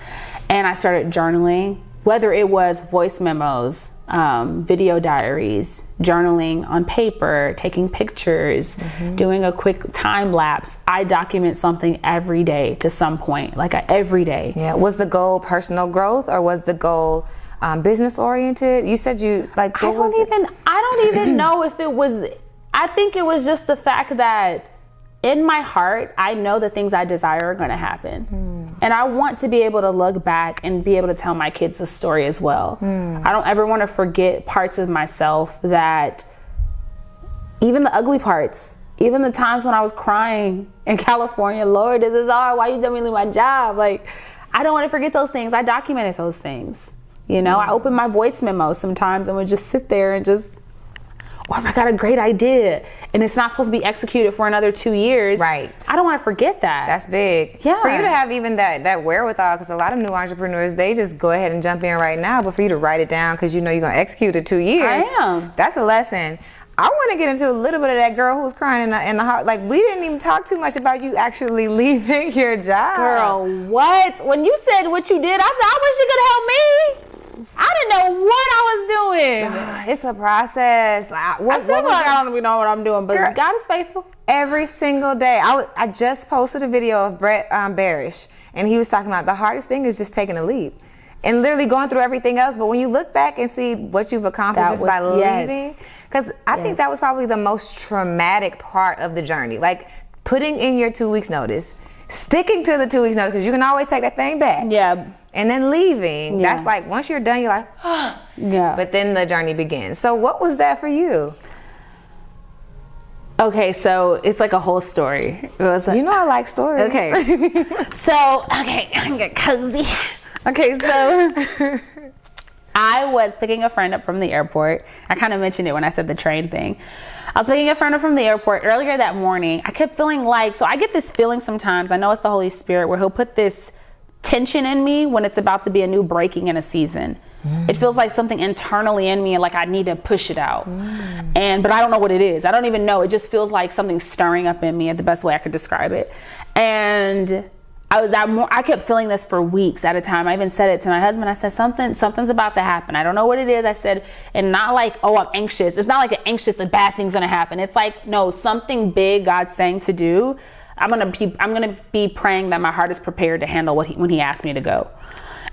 And I started journaling, whether it was voice memos, video diaries, journaling on paper, taking pictures, doing a quick time lapse. I document something every day to some point, every day.
Yeah. Was the goal personal growth, or was the goal business oriented? You said you like, I
don't even know if it was. I think it was just the fact that in my heart, I know the things I desire are going to happen. And I want to be able to look back and be able to tell my kids a story as well. I don't ever want to forget parts of myself, that even the ugly parts, even the times when I was crying in California, Lord, this is hard. Why you tell me to leave my job? Like, I don't want to forget those things. I documented those things. I opened my voice memos sometimes and would just sit there and just, or if I got a great idea and it's not supposed to be executed for another 2 years, right? I don't want to forget that.
That's big. Yeah. For you to have even that wherewithal, because a lot of new entrepreneurs, they just go ahead and jump in right now, but for you to write it down because you're going to execute it 2 years. That's a lesson. I want to get into a little bit of that girl who was crying in the heart. Like, we didn't even talk too much about you actually leaving your job.
Girl, what? When you said what you did, I said, I wish you could help me. I didn't know what I was doing.
It's a process.
I don't even know what I'm doing, but girl, God is faithful.
Every single day. I just posted a video of Brett Barish, and he was talking about the hardest thing is just taking a leap and literally going through everything else. But when you look back and see what you've accomplished by leaving, because I think that was probably the most traumatic part of the journey. Like, putting in your 2 weeks notice, sticking to the 2 weeks notice, because you can always take that thing back. Yeah. And then leaving. Yeah. That's like, once you're done, you're like, oh. Yeah. But then the journey begins. So what was that for you?
Okay, so it's like a whole story. It was
I like stories.
Okay. I get cozy. Okay, so I was picking a friend up from the airport. I kind of mentioned it when I said the train thing. I was picking a friend up from the airport earlier that morning. I kept feeling like, so I get this feeling sometimes, I know it's the Holy Spirit, where he'll put this tension in me when it's about to be a new breaking in a season. It feels like something internally in me, like I need to push it out. But I don't know what it is. I don't even know. It just feels like something stirring up in me, the best way I could describe it. And I kept feeling this for weeks at a time. I even said it to my husband. I said, something's about to happen. I don't know what it is. I said, and not like, oh, I'm anxious. It's not like an anxious, a bad thing's going to happen. It's like, no, something big God's saying to do. I'm going to be praying that my heart is prepared to handle when he asked me to go.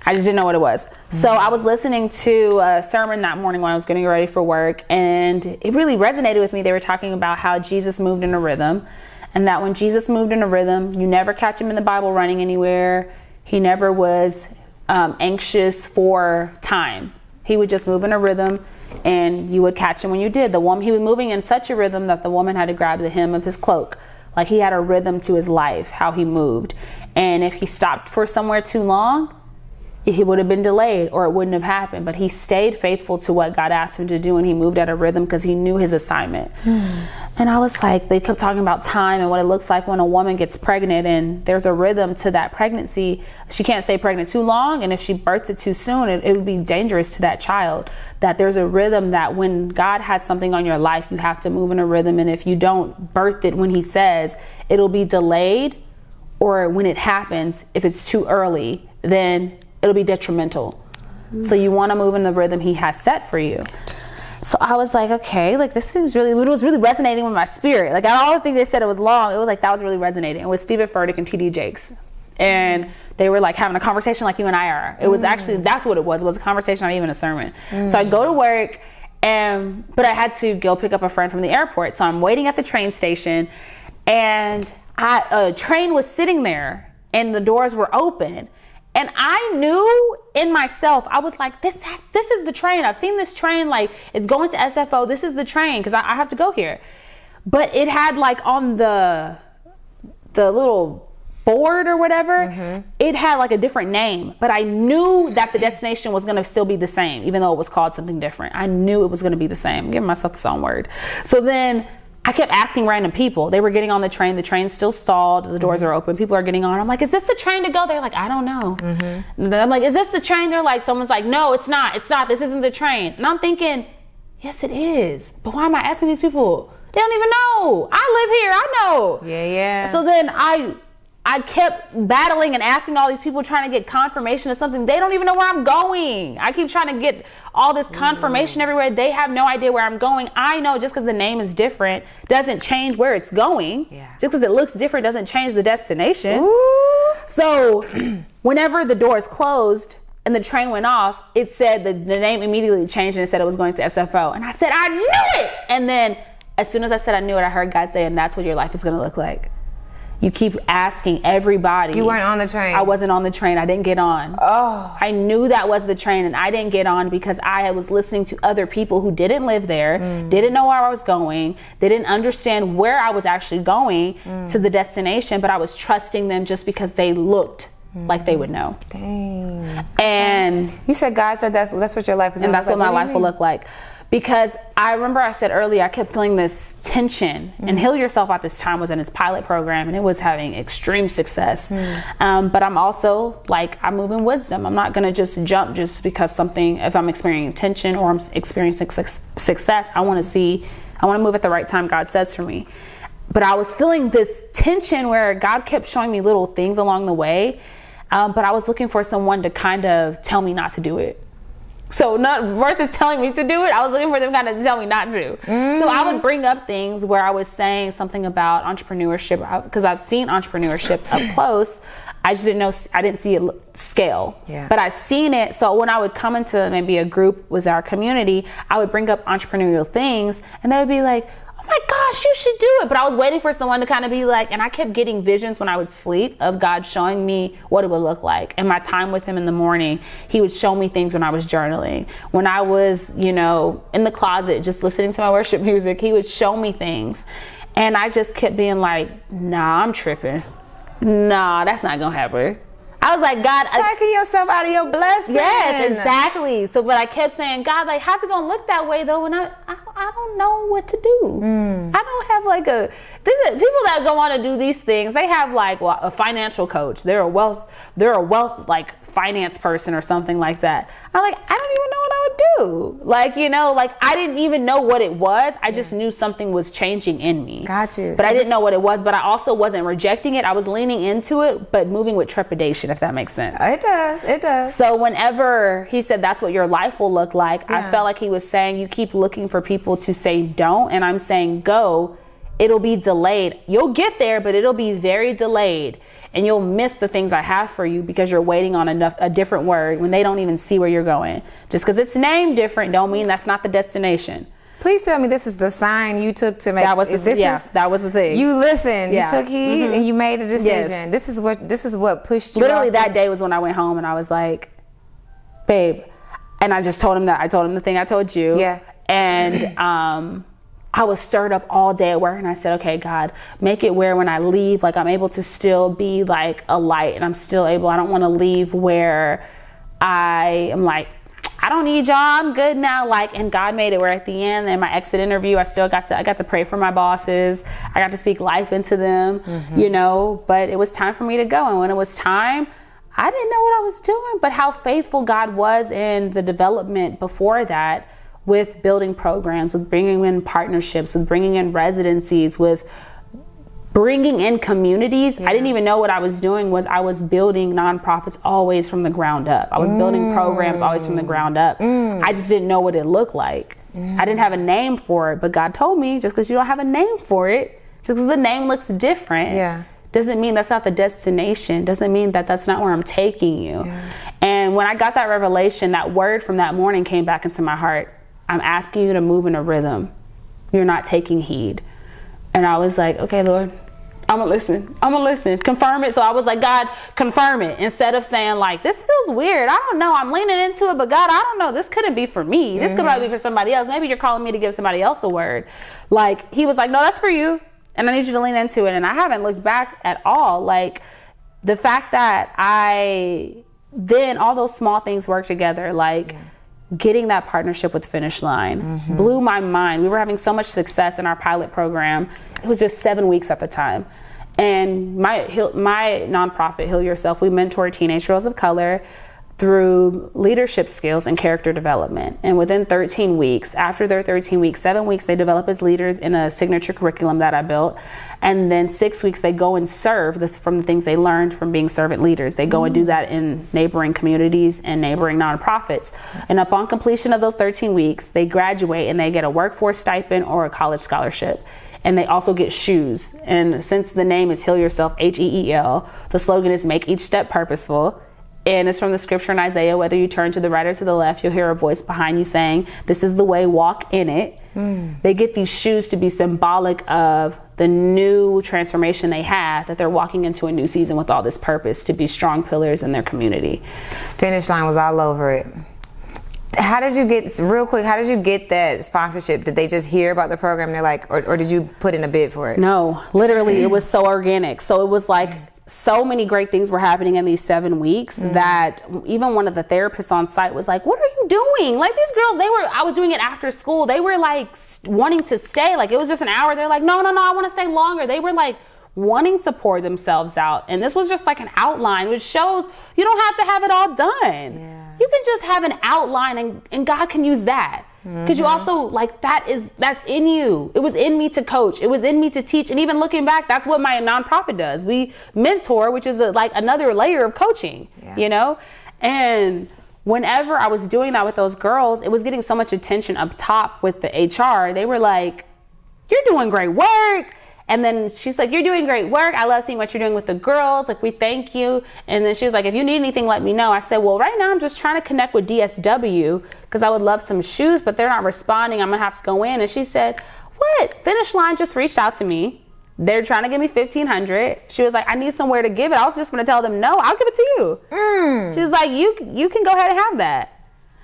I just didn't know what it was. So I was listening to a sermon that morning when I was getting ready for work, and it really resonated with me. They were talking about how Jesus moved in a rhythm, and that when Jesus moved in a rhythm, you never catch him in the Bible running anywhere. He never was anxious for time. He would just move in a rhythm, and you would catch him when you did. He was moving in such a rhythm that the woman had to grab the hem of his cloak. Like, he had a rhythm to his life, how he moved. And if he stopped for somewhere too long, he would have been delayed, or it wouldn't have happened. But he stayed faithful to what God asked him to do, and he moved at a rhythm because he knew his assignment. And I was like, they kept talking about time and what it looks like when a woman gets pregnant, and there's a rhythm to that pregnancy. She can't stay pregnant too long, and if she births it too soon, it would be dangerous to that child. That there's a rhythm that when God has something on your life, you have to move in a rhythm, and if you don't birth it when he says, it'll be delayed, or when it happens, if it's too early, then it'll be detrimental. So you want to move in the rhythm he has set for you. So I was like, okay, like this seems it was really resonating with my spirit. Like, all the things they said, it was long. It was like, that was really resonating. It was Stephen Furtick and TD Jakes. And they were like having a conversation like you and I are. It was actually, that's what it was a conversation, not even a sermon. So I go to work, but I had to go pick up a friend from the airport. So I'm waiting at the train station, and a train was sitting there, and the doors were open. And I knew in myself, I was like, this is the train. I've seen this train, like, it's going to SFO. This is the train, because I have to go here. But it had, like, on the little board or whatever, it had like a different name. But I knew that the destination was going to still be the same, even though it was called something different. I knew it was going to be the same. I'm giving myself the song word. So then I kept asking random people. They were getting on the train. The train's still stalled. The doors are open. People are getting on. I'm like, is this the train to go? They're like, I don't know. And then I'm like, is this the train? They're like, someone's like, no, it's not. It's not. This isn't the train. And I'm thinking, yes, it is. But why am I asking these people? They don't even know. I live here. I know.
Yeah.
So then I kept battling and asking all these people, trying to get confirmation of something. They don't even know where I'm going. I keep trying to get all this confirmation everywhere. They have no idea where I'm going. I know just because the name is different doesn't change where it's going. Just because it looks different doesn't change the destination. So whenever the doors closed and the train went off, it said the name immediately changed, and it said it was going to SFO. And I said, I knew it. And then as soon as I said I knew it, I heard God say, and that's what your life is going to look like. You keep asking everybody.
You weren't on the train.
I wasn't on the train. I didn't get on.
Oh.
I knew that was the train, and I didn't get on because I was listening to other people who didn't live there, didn't know where I was going. They didn't understand where I was actually going to the destination, but I was trusting them just because they looked like they would know.
Dang.
And
you said God said that's what your life is going to look like.
And that's what my life will look like. Because I remember I said earlier, I kept feeling this tension. And Heal Yourself at this time was in its pilot program, and it was having extreme success. But I'm also like, I move in wisdom. I'm not going to just jump just because if I'm experiencing tension or I'm experiencing success, I want to move at the right time God says for me. But I was feeling this tension where God kept showing me little things along the way. But I was looking for someone to kind of tell me not to do it. So not versus telling me to do it, I was looking for them kind of to tell me not to. So I would bring up things where I was saying something about entrepreneurship, because I've seen entrepreneurship up close. I just didn't know, I didn't see it scale. But I seen it. So when I would come into maybe a group with our community, I would bring up entrepreneurial things, and they would be like, oh my gosh, you should do it. But I was waiting for someone to kind of be like, and I kept getting visions when I would sleep of God showing me what it would look like. And my time with him in the morning, he would show me things when I was journaling. When I was, in the closet, just listening to my worship music, he would show me things. And I just kept being like, nah, I'm tripping. Nah, that's not going to happen. I was like, God,
sucking yourself out of your blessing.
Yes, exactly. So, but I kept saying, God, like, how's it gonna look that way though? When I don't know what to do. I don't have like people that go on to do these things. They have like a financial coach. They're a wealth like finance person or something like that. I'm like, I don't even know what I would do. Like, you know, like I didn't even know what it was. I just knew something was changing in me.
Got you.
But I didn't know what it was, but I also wasn't rejecting it. I was leaning into it, but moving with trepidation, if that makes sense.
It does.
So whenever he said that's what your life will look like, I felt like he was saying, you keep looking for people to say don't, and I'm saying go. It'll be delayed. You'll get there, but it'll be very delayed. And you'll miss the things I have for you because you're waiting on a different word when they don't even see where you're going. Just because it's named different don't mean that's not the destination.
Please tell me this is the sign you took to make.
That was the thing.
You listened. You took heed and you made a decision.
Yes.
This is what pushed you.
Literally that day was when I went home and I was like, babe, and I just told him that. I told him the thing I told you.
Yeah.
And I was stirred up all day at work, and I said, okay, God, make it where when I leave, like I'm able to still be like a light, and I'm still able, I don't want to leave where I am like, I don't need y'all, I'm good now. Like, and God made it where at the end, in my exit interview, I got to pray for my bosses. I got to speak life into them, you know, but it was time for me to go. And when it was time, I didn't know what I was doing, but how faithful God was in the development before that, with building programs, with bringing in partnerships, with bringing in residencies, with bringing in communities. I didn't even know what I was doing. I was building nonprofits always from the ground up. I was building programs always from the ground up. I just didn't know what it looked like. I didn't have a name for it, but God told me, just because you don't have a name for it, just because the name looks different, doesn't mean that's not the destination. Doesn't mean that that's not where I'm taking you. And when I got that revelation, that word from that morning came back into my heart. I'm asking you to move in a rhythm. You're not taking heed. And I was like, okay, Lord, I'm gonna listen. Confirm it. So I was like, God, confirm it. Instead of saying like, this feels weird. I don't know. I'm leaning into it, but God, I don't know. This couldn't be for me. This could probably be for somebody else. Maybe you're calling me to give somebody else a word. Like, he was like, no, that's for you. And I need you to lean into it. And I haven't looked back at all. Like, the fact that then all those small things work together. Like, getting that partnership with Finish Line blew my mind. We were having so much success in our pilot program. It was just 7 weeks at the time. And my nonprofit, Heal Yourself, we mentor teenage girls of color through leadership skills and character development. And within 13 weeks, after their 13 weeks, 7 weeks, they develop as leaders in a signature curriculum that I built. And then 6 weeks, they go and serve from the things they learned from being servant leaders. They go and do that in neighboring communities and neighboring nonprofits. And upon completion of those 13 weeks, they graduate and they get a workforce stipend or a college scholarship. And they also get shoes. And since the name is Heal Yourself, H-E-E-L, the slogan is Make Each Step Purposeful. And it's from the scripture in Isaiah, whether you turn to the right or to the left, you'll hear a voice behind you saying, this is the way, walk in it. They get these shoes to be symbolic of the new transformation they have, that they're walking into a new season with all this purpose to be strong pillars in their community.
Finish Line was all over it. How did you get that sponsorship? Did they just hear about the program? They're like, or did you put in a bid for it?
No, literally, it was so organic. So it was like, so many great things were happening in these 7 weeks that even one of the therapists on site was like, what are you doing? Like, these girls, I was doing it after school. They were like wanting to stay. Like, it was just an hour. They're like, no, I want to stay longer. They were like wanting to pour themselves out. And this was just like an outline, which shows you don't have to have it all done. You can just have an outline and God can use that. Because you also, like, that's in you. It was in me to coach. It was in me to teach. And even looking back, that's what my nonprofit does. We mentor, which is like another layer of coaching, you know? And whenever I was doing that with those girls, it was getting so much attention up top with the HR. They were like, you're doing great work. And then she's like, you're doing great work. I love seeing what you're doing with the girls. Like, we thank you. And then she was like, if you need anything, let me know. I said, well, right now I'm just trying to connect with DSW because I would love some shoes, but they're not responding. I'm going to have to go in. And she said, what? Finish Line just reached out to me. They're trying to give me $1,500. She was like, I need somewhere to give it. I was just going to tell them, no, I'll give it to you. She was like, you can go ahead and have that.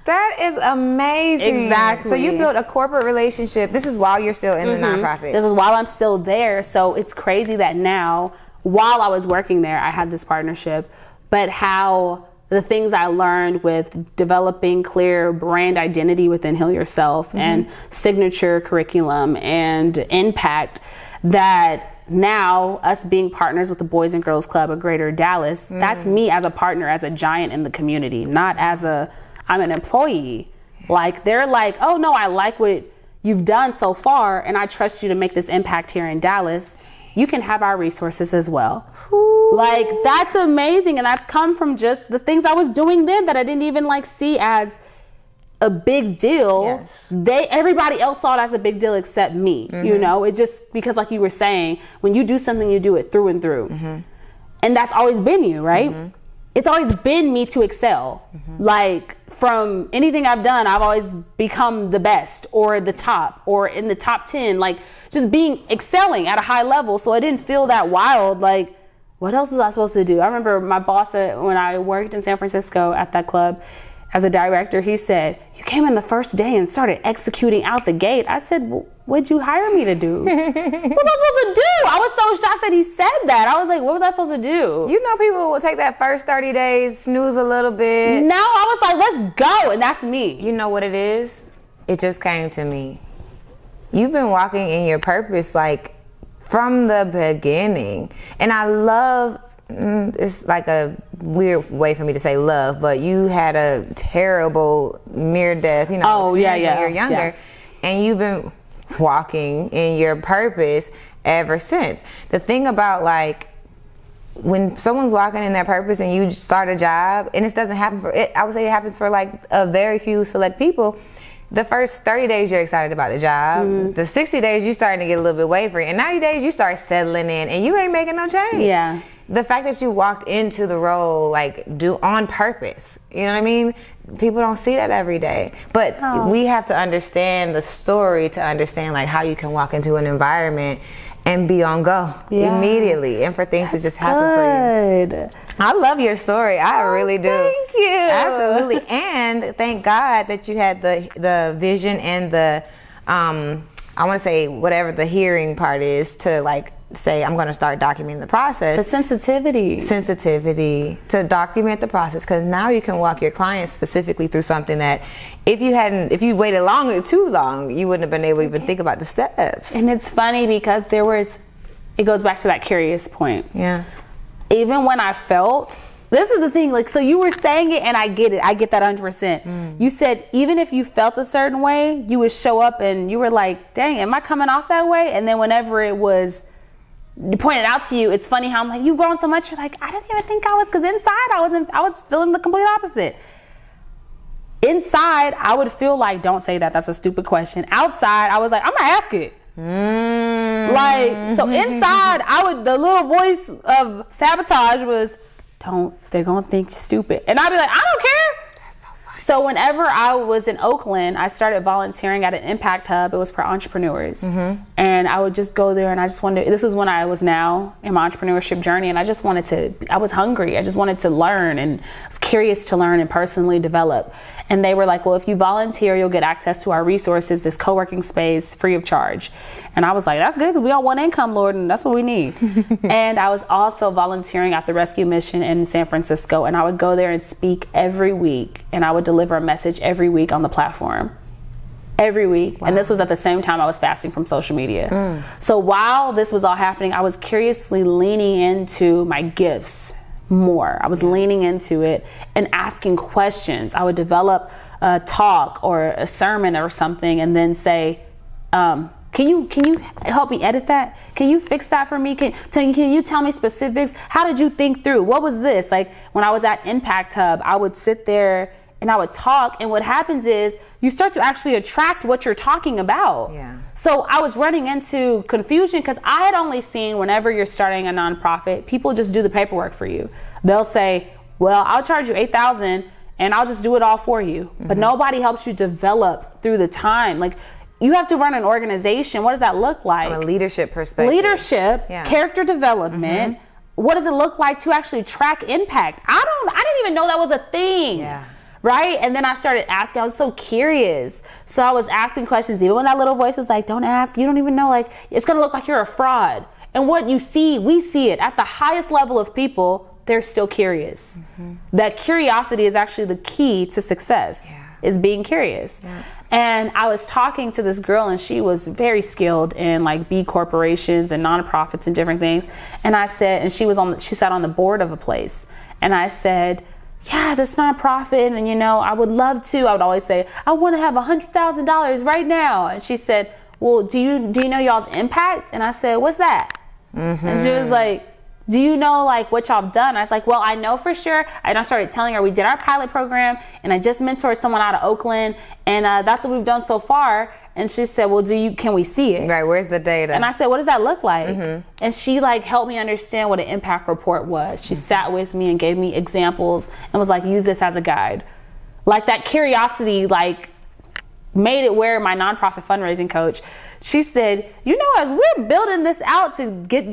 That is amazing.
Exactly.
So you built a corporate relationship. This is while you're still in the nonprofit.
This is while I'm still there. So it's crazy that now, while I was working there, I had this partnership, but how the things I learned with developing clear brand identity within Heal Yourself and signature curriculum and impact, that now us being partners with the Boys and Girls Club of Greater Dallas, that's me as a partner, as a giant in the community, not as I'm an employee. Like, they're like, oh no, I like what you've done so far, and I trust you to make this impact here in Dallas. You can have our resources as well. Ooh. Like, that's amazing. And that's come from just the things I was doing then that I didn't even like see as a big deal. Yes. Everybody else saw it as a big deal except me. You know, it just, because like you were saying, when you do something, you do it through and through. And that's always been you, right? It's always been me to excel. Like, from anything I've done, I've always become the best or the top or in the top 10, like just excelling at a high level. So I didn't feel that wild. Like, what else was I supposed to do? I remember my boss when I worked in San Francisco at that club as a director, he said, you came in the first day and started executing out the gate. I said, well, what'd you hire me to do? What was I supposed to do? I was so shocked that he said that. I was like, what was I supposed to do?
You know, people will take that first 30 days, snooze a little bit.
No, I was like, let's go. And that's me.
You know what it is? It just came to me. You've been walking in your purpose, like, from the beginning. And I love, it's like a weird way for me to say love, but you had a terrible near death, you know, when you're younger. And you've been walking in your purpose ever since. The thing about, like, when someone's walking in their purpose and you start a job, and it doesn't happen I would say it happens for like a very few select people. The first 30 days you're excited about the job. The 60 days you starting to get a little bit wavery, and 90 days you start settling in and you ain't making no change.
Yeah.
The fact that you walked into the role like on purpose, you know what I mean? People don't see that every day. But we have to understand the story to understand like how you can walk into an environment and be on go immediately, and for things to just happen for you. I love your story. I really do.
Thank you.
Absolutely. And thank God that you had the vision and the I want to say whatever the hearing part is to like say I'm going to start documenting the process.
The sensitivity
to document the process, because now you can walk your clients specifically through something that if you waited too long, you wouldn't have been able to even think about the steps.
And it's funny because it goes back to that curious point.
Yeah.
Even when I felt, this is the thing, like, so you were saying it and I get it. I get that 100%. You said even if you felt a certain way, you would show up and you were like, dang, am I coming off that way? And then whenever it was pointed out to you, it's funny how I'm like, you've grown so much. You're like, I didn't even think I was, because inside I was feeling the complete opposite. Inside, I would feel like, don't say that, that's a stupid question. Outside, I was like, I'm gonna ask it. Like, so inside, the little voice of sabotage was, they're gonna think you're stupid. And I'd be like, I don't care. So whenever I was in Oakland, I started volunteering at an impact hub. It was for entrepreneurs. And I would just go there and I just wanted, this is when I was now in my entrepreneurship journey, and I was hungry. I just wanted to learn and I was curious to learn and personally develop. And they were like, well, if you volunteer, you'll get access to our resources, this co-working space free of charge. And I was like, that's good, because we all want income, Lord, and that's what we need. And I was also volunteering at the rescue mission in San Francisco, and I would go there and speak every week, and I would deliver a message every week on the platform. Every week. Wow. And this was at the same time I was fasting from social media. So while this was all happening, I was curiously leaning into my gifts more. I was leaning into it and asking questions. I would develop a talk or a sermon or something and then say, can you help me edit that? Can you fix that for me? Can you tell me specifics? How did you think through? What was this? Like when I was at Impact Hub, I would sit there and I would talk, and what happens is you start to actually attract what you're talking about. Yeah. So I was running into confusion because I had only seen whenever you're starting a nonprofit, people just do the paperwork for you. They'll say, well, I'll charge you $8,000 and I'll just do it all for you. But nobody helps you develop through the time. Like, you have to run an organization. What does that look like?
From a leadership perspective.
Leadership, character development. What does it look like to actually track impact? I didn't even know that was a thing. Yeah. Right? And then I started asking. I was so curious. So I was asking questions, even when that little voice was like, don't ask. You don't even know. Like, it's going to look like you're a fraud. And what you see, we see it at the highest level of people, they're still curious. That curiosity is actually the key to success. Yeah. is being curious. Yeah. And I was talking to this girl, and she was very skilled in like B corporations and nonprofits and different things. And I said, and she sat on the board of a place. And I said, yeah, this nonprofit, and I would love to. I would always say, I want to have $100,000 right now. And she said, well, do you know y'all's impact? And I said, what's that? Mm-hmm. And she was like, do you know like what y'all have done? I was like, well, I know for sure. And I started telling her we did our pilot program, and I just mentored someone out of Oakland, and that's what we've done so far. And she said, well, can we see it?
Right, where's the data?
And I said, what does that look like? Mm-hmm. And she like helped me understand what an impact report was. She sat with me and gave me examples and was like, use this as a guide. Like that curiosity like made it where my nonprofit fundraising coach, she said, as we're building this out to get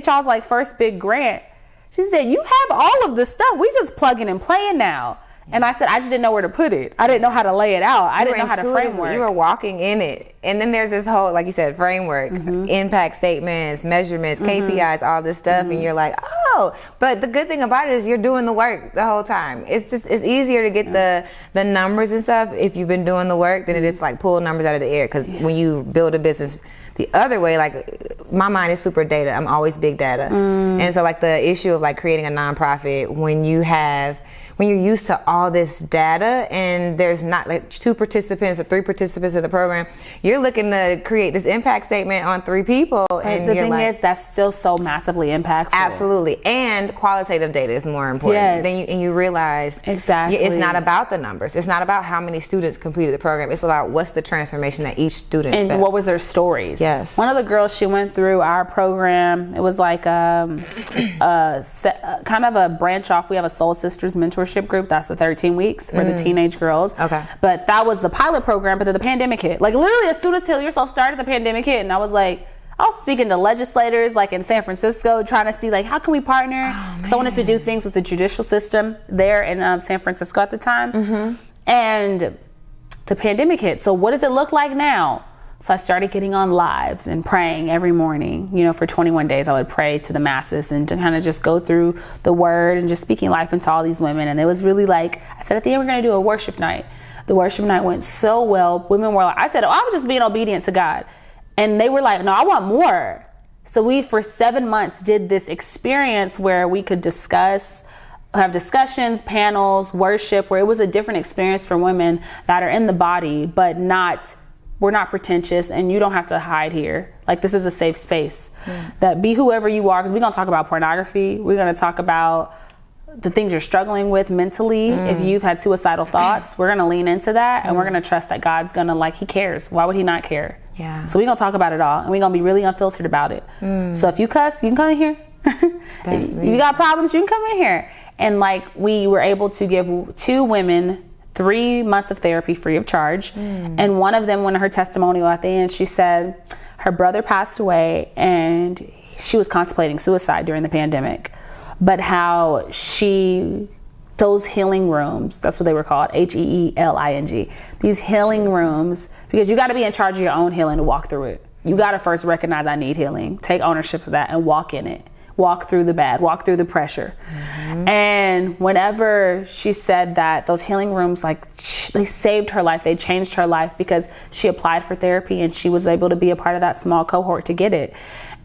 y'all's like first big grant, she said, you have all of the stuff. We just plugging and playing now. And I said, I just didn't know where to put it. I didn't know how to lay it out. I didn't know how to framework.
You were walking in it. And then there's this whole, like you said, framework, impact statements, measurements, KPIs, all this stuff. And you're like, oh, but the good thing about it is you're doing the work the whole time. It's easier to get the numbers and stuff if you've been doing the work than it is like pull numbers out of the air. Because when you build a business the other way, like my mind is super data. I'm always big data. And so like the issue of like creating a nonprofit when you're used to all this data and there's not like 2 participants or 3 participants in the program, you're looking to create this impact statement on 3 people.
But
and
the
you're
thing
like,
is, that's still so massively impactful.
Absolutely. And qualitative data is more important.
Yes.
Then you realize
exactly
it's not about the numbers. It's not about how many students completed the program. It's about what's the transformation that each student
and
felt.
what was their stories.
Yes.
One of the girls, she went through our program. It was like kind of a branch off. We have a Soul Sisters mentorship group. That's the 13 weeks for the teenage girls.
Okay.
But that was the pilot program, but then the pandemic hit. Like literally as soon as Heal Yourself started, the pandemic hit, and I was speaking to legislators like in San Francisco trying to see like how can we partner, because I wanted to do things with the judicial system there in San Francisco at the time. And the pandemic hit. So what does it look like now? So I started getting on lives and praying every morning. For 21 days I would pray to the masses and to kind of just go through the word and just speaking life into all these women. And it was really like, I said at the end we're going to do a worship night. The worship night went so well. Women were like, I said, I was just being obedient to God. And they were like, no, I want more. So we for 7 months did this experience where we could have discussions, panels, worship, where it was a different experience for women that are in the body, but we're not pretentious, and you don't have to hide here. Like, this is a safe space. That be whoever you are, because we're going to talk about pornography. We're going to talk about the things you're struggling with mentally. If you've had suicidal thoughts, we're going to lean into that, and we're going to trust that God's going to, he cares. Why would he not care?
Yeah.
So we're going to talk about it all, and we're going to be really unfiltered about it. So if you cuss, you can come in here. If you got problems, you can come in here. And we were able to give 2 women 3 months of therapy free of charge. And one of them, when her testimonial at the end, she said her brother passed away and she was contemplating suicide during the pandemic, but how those healing rooms, that's what they were called, HEELING, these healing rooms, because you got to be in charge of your own healing to walk through it. You got to first recognize I need healing, take ownership of that and walk in it. Walk through the bad, walk through the pressure. And whenever she said that, those healing rooms, they saved her life, they changed her life because she applied for therapy and she was able to be a part of that small cohort to get it.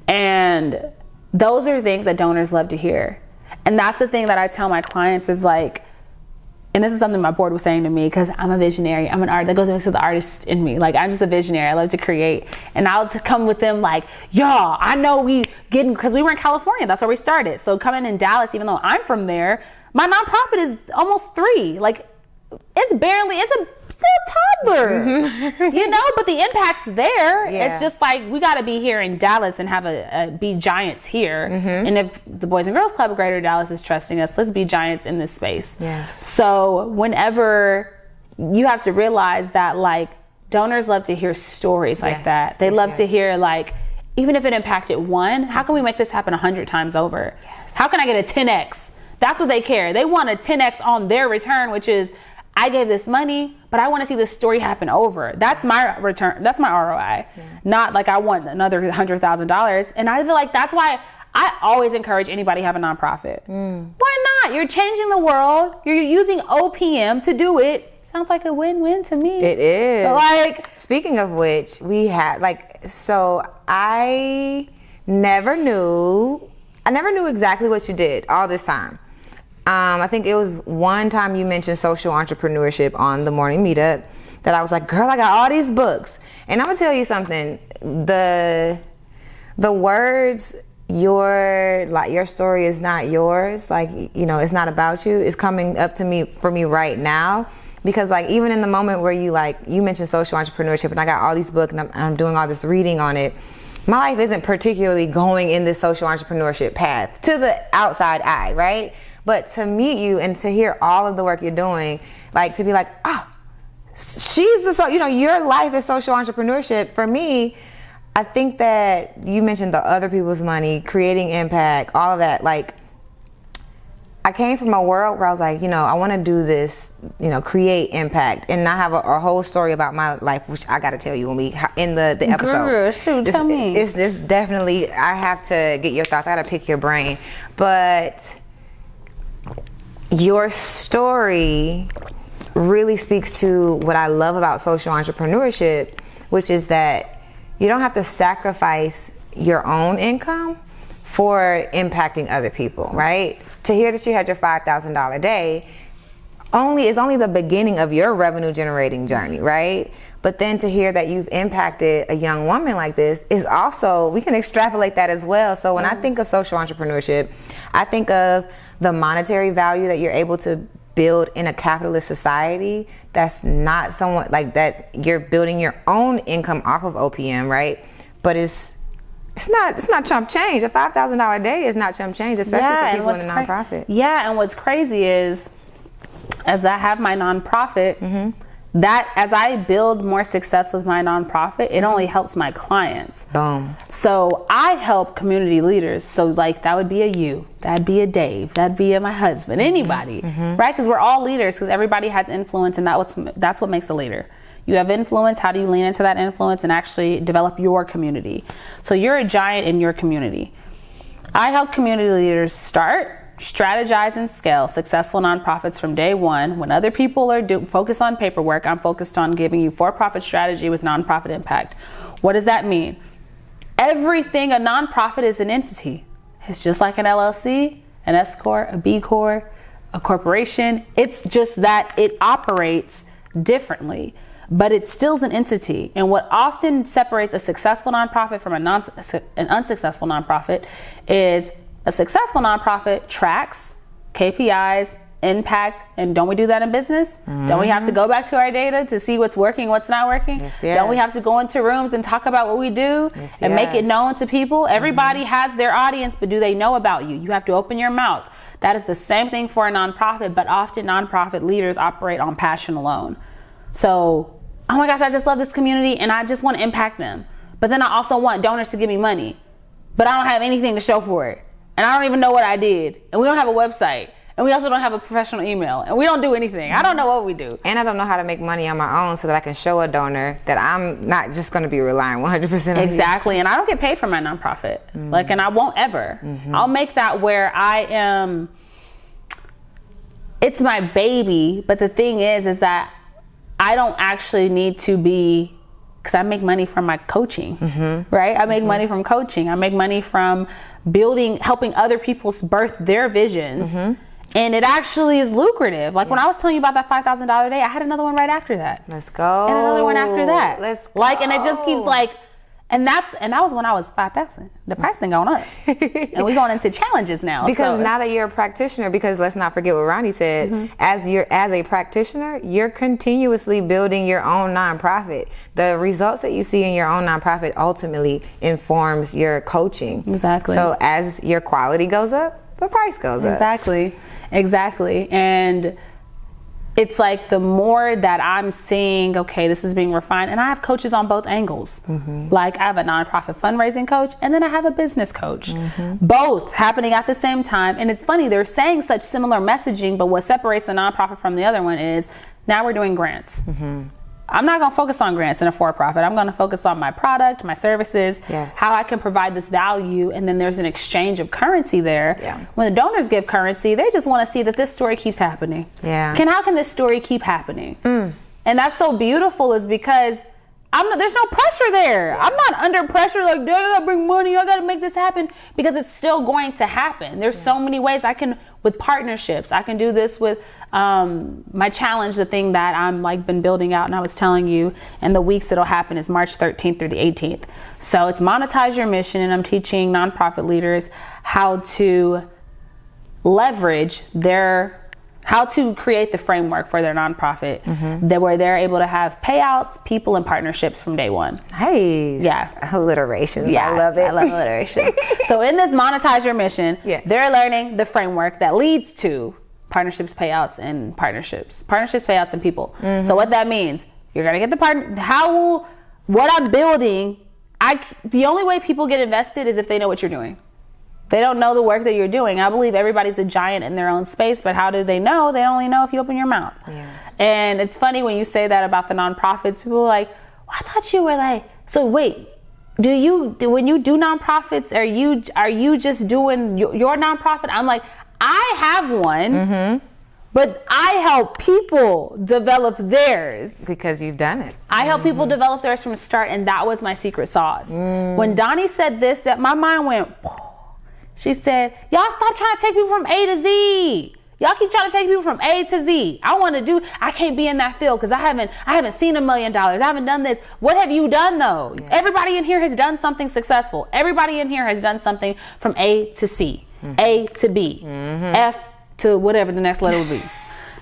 And those are things that donors love to hear. And that's the thing that I tell my clients is and this is something my board was saying to me, because I'm a visionary. I'm an artist. That goes into the artist in me. I'm just a visionary. I love to create. And I'll come with them y'all, I know because we were in California. That's where we started. So coming in Dallas, even though I'm from there, my nonprofit is almost 3. It's a toddler, but the impact's there.
Yeah.
It's just we got to be here in Dallas and have be giants here. And if the Boys and Girls Club of Greater Dallas is trusting us, let's be giants in this space.
Yes.
So whenever you have to realize that donors love to hear stories like that. They love to hear even if it impacted 1, how can we make this happen 100 times over? Yes. How can I get a 10x? That's what they care. They want a 10x on their return, which is, I gave this money, but I want to see this story happen over. That's my return. That's my ROI. Not I want another $100,000. And I feel that's why I always encourage anybody to have a nonprofit. Why not? You're changing the world. You're using OPM to do it. It's sounds like a win-win to me.
It is.
Like,
speaking of which, we had so I never knew exactly what you did all this time. I think it was one time you mentioned social entrepreneurship on the morning meetup that I was like, girl, I got all these books. And I'm gonna tell you something, the words, your story is not yours, like, you know, it's not about you, it's coming up to me for me right now. Because like, even in the moment where you mentioned social entrepreneurship and I got all these books and I'm doing all this reading on it, my life isn't particularly going in this social entrepreneurship path to the outside eye, right? But to meet you and to hear all of the work you're doing, like to be like, your life is social entrepreneurship. For me, I think that you mentioned the other people's money, creating impact, all of that. Like, I came from a world where I was like, you know, I want to do this, you know, create impact, and not have a whole story about my life, which I got to tell you when we in the episode.
Girl, shoot, tell me.
This definitely, I have to get your thoughts. I got to pick your brain, but your story really speaks to what I love about social entrepreneurship, which is that you don't have to sacrifice your own income for impacting other people, right? To hear that you had your $5,000 day is only the beginning of your revenue generating journey, right? But then to hear that you've impacted a young woman like this is also, we can extrapolate that as well. So when I think of social entrepreneurship, I think of the monetary value that you're able to build in a capitalist society that's not somewhat like that. You're building your own income off of OPM, right? But it's not chump change. A $5,000 day is not chump change, especially for people in a nonprofit.
Yeah, and what's crazy is, as I have my nonprofit, that as I build more success with my nonprofit, it only helps my clients.
Boom.
So I help community leaders. So like, that would be a you, that'd be a Dave, that'd be my husband, anybody, right? Because we're all leaders, because everybody has influence, and that's what makes a leader. You have influence. How do you lean into that influence and actually develop your community? So you're a giant in your community. I help community leaders start, strategize, and scale successful nonprofits from day one. When other people are focused on paperwork, I'm focused on giving you for-profit strategy with nonprofit impact. What does that mean? Everything, a nonprofit is an entity. It's just like an LLC, an S Corp, a B Corp, a corporation. It's just that it operates differently, but it still is an entity. And what often separates a successful nonprofit from an unsuccessful nonprofit is a successful nonprofit tracks KPIs, impact, and don't we do that in business? Don't we have to go back to our data to see what's working, what's not working?
Yes.
Don't we have to go into rooms and talk about what we do and make it known to people? Everybody has their audience, but do they know about you? You have to open your mouth. That is the same thing for a nonprofit, but often nonprofit leaders operate on passion alone. So, oh my gosh, I just love this community and I just want to impact them. But then I also want donors to give me money, but I don't have anything to show for it. And I don't even know what I did. And we don't have a website. And we also don't have a professional email. And we don't do anything. I don't know what we do.
And I don't know how to make money on my own so that I can show a donor that I'm not just going to be relying 100% on
Exactly.
you.
And I don't get paid for my nonprofit. Like, and I won't ever. I'll make that where I am, it's my baby. But the thing is that I don't actually need to be, because I make money from my coaching, right? I make money from coaching. I make money from helping other people birth their visions. And it actually is lucrative. Like when I was telling you about that $5,000 day, I had another one right after that.
Let's go.
And another one after that.
Let's go.
Like, and it just keeps like, and that was when I was 5,000. The price ain't going up. And we're going into challenges now.
Because now that you're a practitioner, because let's not forget what Ronnie said, as a practitioner, you're continuously building your own nonprofit. The results that you see in your own nonprofit ultimately informs your coaching.
Exactly.
So as your quality goes up, the price goes up.
Exactly. And it's like the more that I'm seeing, okay, this is being refined, and I have coaches on both angles. Like I have a nonprofit fundraising coach, and then I have a business coach, both happening at the same time. And it's funny, they're saying such similar messaging, but what separates the nonprofit from the other one is now we're doing grants. I'm not going to focus on grants in a for-profit. I'm going to focus on my product, my services, how I can provide this value. And then there's an exchange of currency there.
Yeah.
When the donors give currency, they just want to see that this story keeps happening.
Yeah.
How can this story keep happening? And that's so beautiful, is because there's no pressure there. I'm not under pressure like, I gotta bring money, I gotta make this happen, because it's still going to happen. There's so many ways I can, with partnerships, I can do this with my challenge, the thing that I'm like been building out, and I was telling you, and the weeks it'll happen is March 13th through the 18th. So it's Monetize Your Mission, and I'm teaching nonprofit leaders how to leverage how to create the framework for their nonprofit, where they're able to have payouts, people, and partnerships from day one.
Nice.
Yeah.
Alliterations.
Yeah,
I love it.
I love alliterations. So in this Monetize Your Mission, they're learning the framework that leads to partnerships, payouts, and partnerships. Partnerships, payouts, and people. So what that means, you're going to get the what I'm building, the only way people get invested is if they know what you're doing. They don't know the work that you're doing. I believe everybody's a giant in their own space, but how do they know? They only know if you open your mouth. Yeah. And it's funny when you say that about the nonprofits, people are like, well, I thought you were like, so wait, when you do nonprofits, are you just doing your nonprofit? I'm like, I have one, but I help people develop theirs.
Because you've done it.
I help people develop theirs from the start, and that was my secret sauce. When Donnie said this, that my mind went, she said, y'all stop trying to take people from A to Z. Y'all keep trying to take people from A to Z. I can't be in that field because I haven't seen $1 million. I haven't done this. What have you done though? Yeah. Everybody in here has done something successful. Everybody in here has done something from A to C, A to B, F to whatever the next letter would be.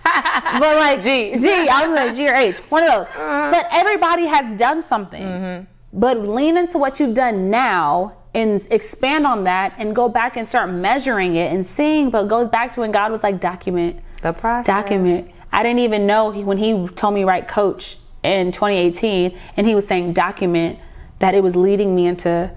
But like G, I was like G or H, one of those. But everybody has done something. But lean into what you've done now and expand on that and go back and start measuring it and seeing. But it goes back to when God was like, document
the process.
Document. I didn't even know when he told me write coach in 2018, and he was saying document, that it was leading me into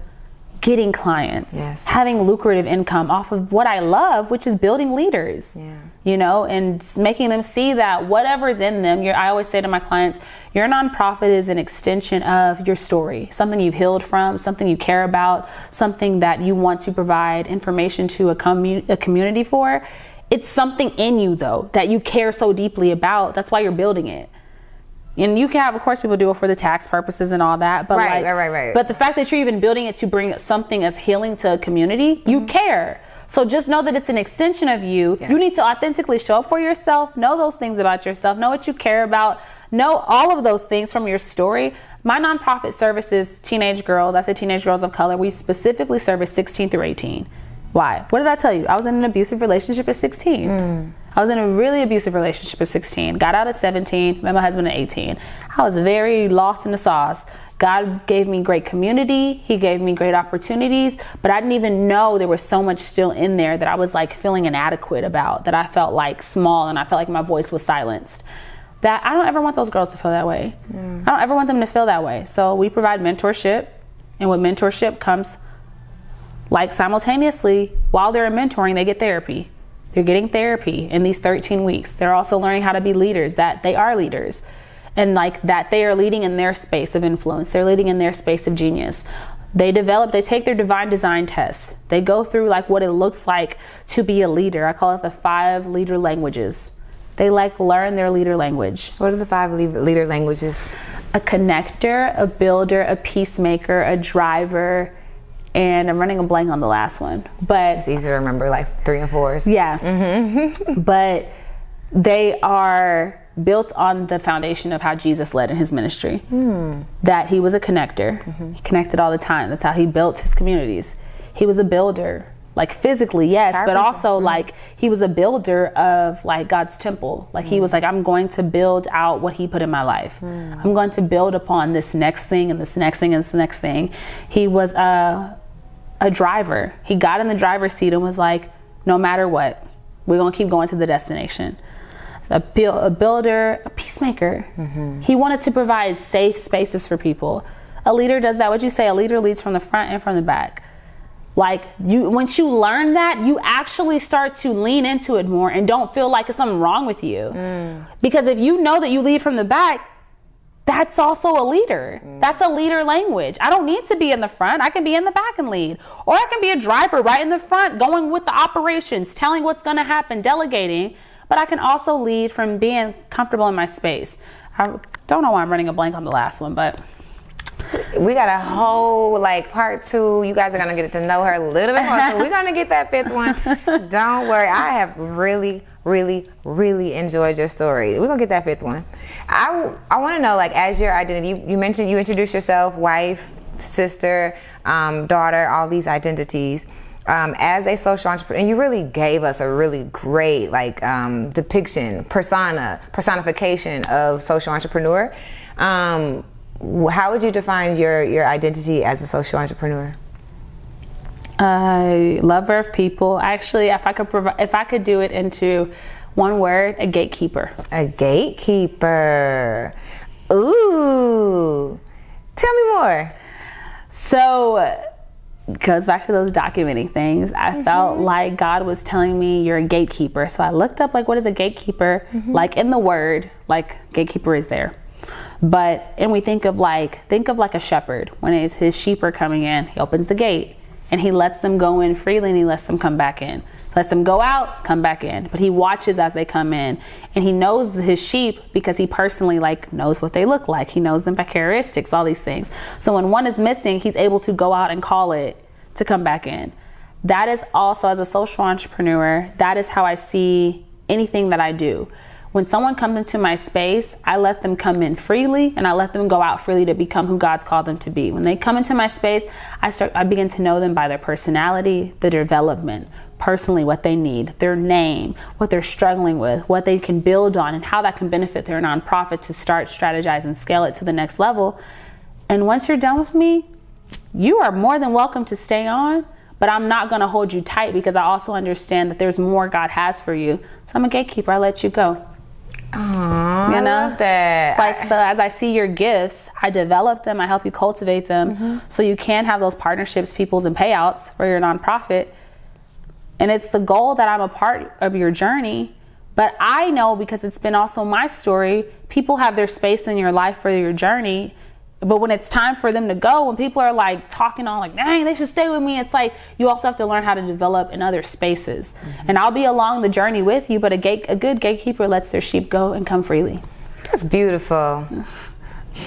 getting clients, having lucrative income off of what I love, which is building leaders, and making them see that whatever's in them, I always say to my clients, your nonprofit is an extension of your story, something you've healed from, something you care about, something that you want to provide information to a community for. It's something in you though, that you care so deeply about. That's why you're building it. And you can have, of course, people do it for the tax purposes and all that. But
right.
But the fact that you're even building it to bring something as healing to a community, you care. So just know that it's an extension of you. You need to authentically show up for yourself, know those things about yourself, know what you care about, know all of those things from your story. My nonprofit services teenage girls. I say teenage girls of color. We specifically service 16 through 18. Why? What did I tell you? I was in an abusive relationship at 16. I was in a really abusive relationship at 16. Got out at 17. Met my husband at 18. I was very lost in the sauce. God gave me great community. He gave me great opportunities, but I didn't even know there was so much still in there that I was like feeling inadequate about, that I felt like small and I felt like my voice was silenced. That I don't ever want those girls to feel that way. I don't ever want them to feel that way. So we provide mentorship, and with mentorship comes, like, simultaneously, while they're in mentoring, they get therapy. They're getting therapy in these 13 weeks. They're also learning how to be leaders, that they are leaders, and like that they are leading in their space of influence. They're leading in their space of genius. They take their divine design test. They go through like what it looks like to be a leader. I call it the 5 leader languages. They learn their leader language.
What are the 5 leader languages?
A connector, a builder, a peacemaker, a driver, and I'm running a blank on the last one, but
it's easy to remember, like 3 and 4s.
Yeah. But they are built on the foundation of how Jesus led in his ministry. That he was a connector. He connected all the time. That's how he built his communities. He was a builder, like physically, yes, but also like he was a builder of like God's temple. Like he was like, I'm going to build out what he put in my life. I'm going to build upon this next thing and this next thing and this next thing. He was a driver. He got in the driver's seat and was like, no matter what, we're going to keep going to the destination. A builder, a peacemaker. He wanted to provide safe spaces for people. A leader does that. What you say, a leader leads from the front and from the back. Like once you learn that, you actually start to lean into it more and don't feel like it's something wrong with you. Because if you know that you lead from the back, that's also a leader. That's a leader language. I don't need to be in the front. I can be in the back and lead. Or I can be a driver right in the front, going with the operations, telling what's going to happen, delegating. But I can also lead from being comfortable in my space. I don't know why I'm running a blank on the last one, but
we got a whole like part 2. You guys are gonna get to know her a little bit more, so we're gonna get that 5th one. Don't worry, I have really enjoyed your story. We're gonna get that 5th one. I want to know, like, as your identity, you mentioned, you introduced yourself, wife, sister, daughter, all these identities. As a social entrepreneur, and you really gave us a really great like personification of social entrepreneur. How would you define your identity as a social entrepreneur?
Lover of people. Actually, if I could do it into one word, a gatekeeper.
A gatekeeper. Ooh. Tell me more.
So, it goes back to those documenting things. I felt like God was telling me you're a gatekeeper. So I looked up, like, what is a gatekeeper? Like in the word, like gatekeeper is there. But, and we think of like a shepherd. When his sheep are coming in, he opens the gate and he lets them go in freely and he lets them come back in. Lets them go out, come back in. But he watches as they come in, and he knows his sheep because he personally like knows what they look like. He knows them by characteristics, all these things. So when one is missing, he's able to go out and call it to come back in. That is also, as a social entrepreneur, that is how I see anything that I do. When someone comes into my space, I let them come in freely and I let them go out freely to become who God's called them to be. When they come into my space, I begin to know them by their personality, their development, personally what they need, their name, what they're struggling with, what they can build on, and how that can benefit their nonprofit to start, strategize, and scale it to the next level. And once you're done with me, you are more than welcome to stay on, but I'm not going to hold you tight because I also understand that there's more God has for you. So I'm a gatekeeper. I let you go.
Aww,
you know?
I love that.
It's like, so as I see your gifts, I develop them, I help you cultivate them, so you can have those partnerships, peoples, and payouts for your nonprofit. And it's the goal that I'm a part of your journey. But I know, because it's been also my story, people have their space in your life for your journey. But when it's time for them to go, when people are like talking on like, dang, they should stay with me, it's like you also have to learn how to develop in other spaces. And I'll be along the journey with you, but a good gatekeeper lets their sheep go and come freely.
That's beautiful.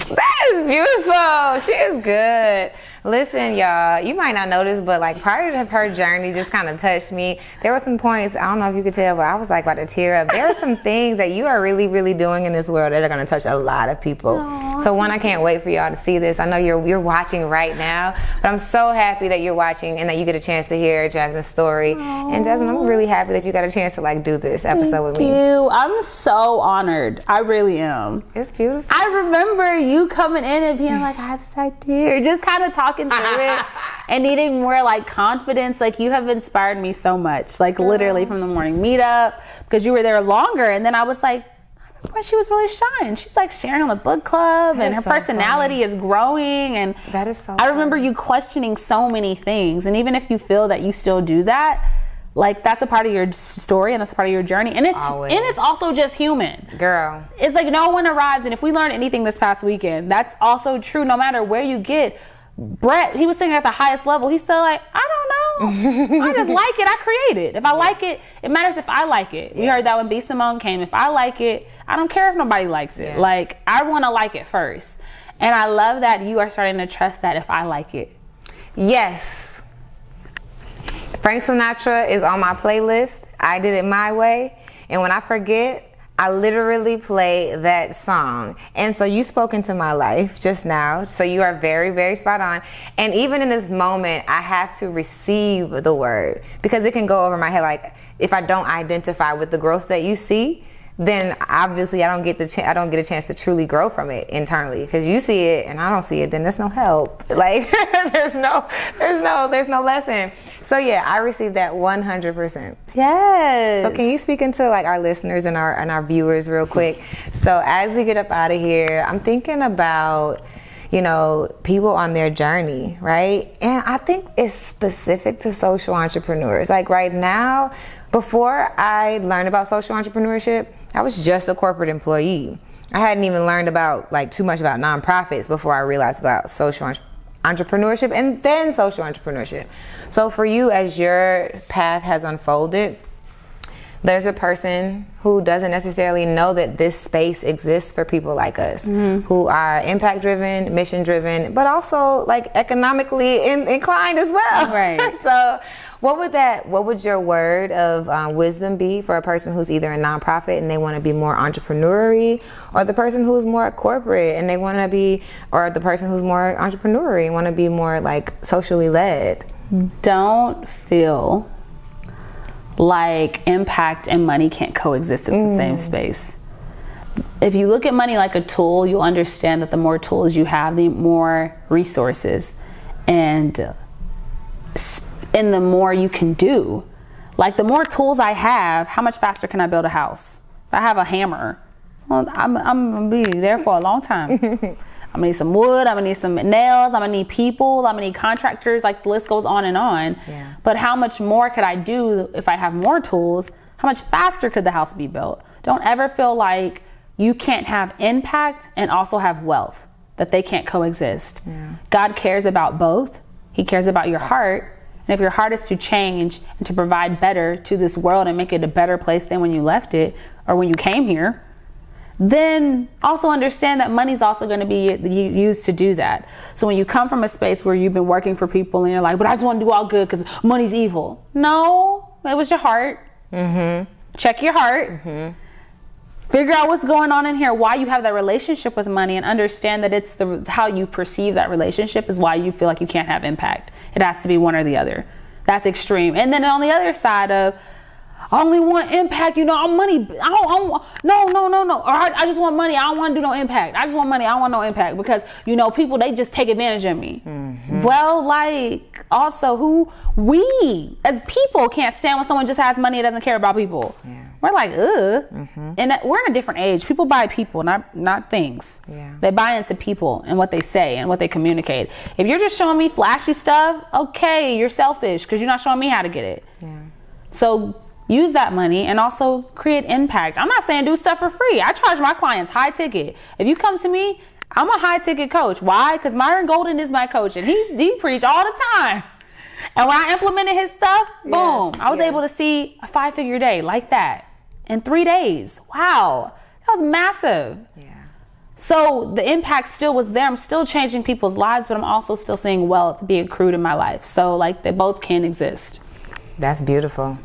That is beautiful. She is good. Listen, y'all, you might not notice, but like part of her journey just kind of touched me. There were some points, I don't know if you could tell, but I was like about to tear up. There are some things that you are really doing in this world that are going to touch a lot of people. Aww. So one, I can't wait for y'all to see this. I know you're watching right now, but I'm so happy that you're watching and that you get a chance to hear Jasmine's story. Aww. And Jasmine, I'm really happy that you got a chance to like do this episode with me.
Thank you. I'm so honored. I really am.
It's beautiful.
I remember you coming in and being like, I have this idea, or just kind of talking through it and needing more like confidence. Like, you have inspired me so much, like literally from the morning meetup, because you were there longer. And then I was like, I remember when she was really shy and she's like sharing on the book club, and her personality is growing. And
that is so
I remember you questioning so many things. And even if you feel that you still do that, like, that's a part of your story and that's a part of your journey. And it's also just human.
Girl.
It's like no one arrives. And if we learned anything this past weekend, that's also true no matter where you get. Brett, he was singing at the highest level. He's still like, I don't know. I just like it. I create it. If I like it, it matters if I like it. We heard that when B. Simone came. If I like it, I don't care if nobody likes it. Like, I want to like it first. And I love that you are starting to trust that if I like it.
Yes. Frank Sinatra is on my playlist. I did it my way. And when I forget, I literally play that song. And so you spoke into my life just now. So you are very spot on. And even in this moment, I have to receive the word, because it can go over my head. Like, if I don't identify with the growth that you see, then obviously I don't get a chance to truly grow from it internally. Because you see it and I don't see it, then there's no help. Like, there's no lesson. So yeah, I received that 100%.
Yes.
So can you speak into like our listeners and our viewers real quick? So as we get up out of here, I'm thinking about, you know, people on their journey, right? And I think it's specific to social entrepreneurs. Like right now, before I learned about social entrepreneurship, I was just a corporate employee. I hadn't even learned about too much about nonprofits before I realized about social entrepreneurship and then social entrepreneurship. So for you, as your path has unfolded, there's a person who doesn't necessarily know that this space exists for people like us, who are impact driven, mission driven, but also economically inclined as well.
Right.
So what would your word of wisdom be for a person who's either a nonprofit and they want to be more entrepreneurial, or the person who's more corporate and they want to be, or the person who's more entrepreneurial and want to be more socially led?
Don't feel like impact and money can't coexist in the same space. If you look at money like a tool, you'll understand that the more tools you have, the more resources and the more you can do. The more tools I have, how much faster can I build a house? If I have a hammer, well, I'm gonna be there for a long time. I'm gonna need some wood, I'm gonna need some nails, I'm gonna need people, I'm gonna need contractors, the list goes on and on.
Yeah.
But how much more could I do if I have more tools? How much faster could the house be built? Don't ever feel like you can't have impact and also have wealth, that they can't coexist.
Yeah.
God cares about both. He cares about your heart. And if your heart is to change and to provide better to this world and make it a better place than when you left it or when you came here, then also understand that money's also going to be used to do that. So when you come from a space where you've been working for people and you're like, but I just want to do all good because money's evil. No, it was your heart. Check your heart. Figure out what's going on in here, why you have that relationship with money, and understand that it's how you perceive that relationship is why you feel like you can't have impact. It has to be one or the other. That's extreme. And then on the other side of, I only want impact, I'm money. No. Or I just want money. I don't want to do no impact. I just want money. I don't want no impact because, people, they just take advantage of me. Well, also we as people can't stand when someone just has money and doesn't care about people.
Yeah.
We're like, ugh. And we're in a different age. People buy people, not things.
Yeah.
They buy into people and what they say and what they communicate. If you're just showing me flashy stuff, okay, you're selfish because you're not showing me how to get it.
Yeah.
So use that money and also create impact. I'm not saying do stuff for free. I charge my clients high ticket. If you come to me, I'm a high ticket coach. Why? Because Myron Golden is my coach and he preach all the time. And when I implemented his stuff, boom, I was able to see a 5-figure day like that in 3 days. Wow, that was massive.
Yeah.
So the impact still was there. I'm still changing people's lives, but I'm also still seeing wealth be accrued in my life. So they both can exist.
That's beautiful.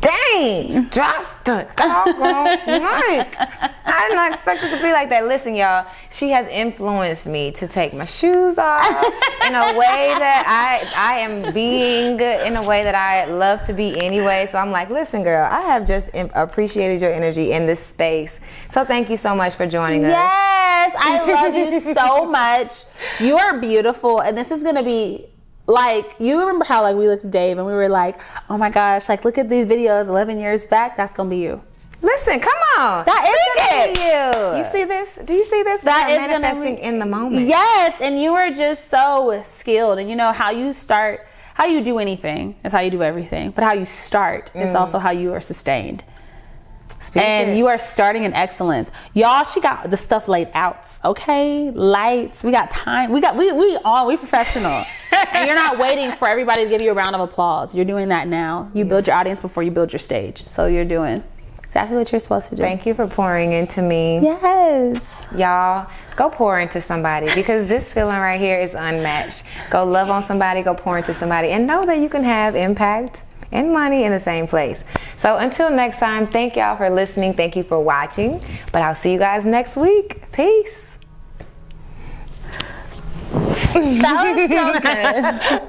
Dang! Drops the doggone mic. I did not expect it to be like that. Listen, y'all, she has influenced me to take my shoes off in a way that I am being in a way that I love to be anyway. So I'm like, listen, girl, I have just appreciated your energy in this space. So thank you so much for joining us.
Yes, I love you so much. You are beautiful, and this is going to be you remember how we looked at Dave and we were like, oh my gosh, look at these videos 11 years back. That's gonna be you.
Listen, come on.
That is gonna be you.
You see this? Do you see this?
That is
manifesting in the moment.
Yes, and you are just so skilled. And how you do anything is how you do everything. But how you start is also how you are sustained. And you are starting in excellence. Y'all, she got the stuff laid out. Okay? Lights. We got time. We professional. And you're not waiting for everybody to give you a round of applause. You're doing that now. You build your audience before you build your stage. So you're doing exactly what you're supposed to do.
Thank you for pouring into me.
Yes.
Y'all, go pour into somebody because this feeling right here is unmatched. Go love on somebody, go pour into somebody, and know that you can have impact and money in the same place. So until next time, thank y'all for listening. Thank you for watching. But I'll see you guys next week. Peace.
That was so good.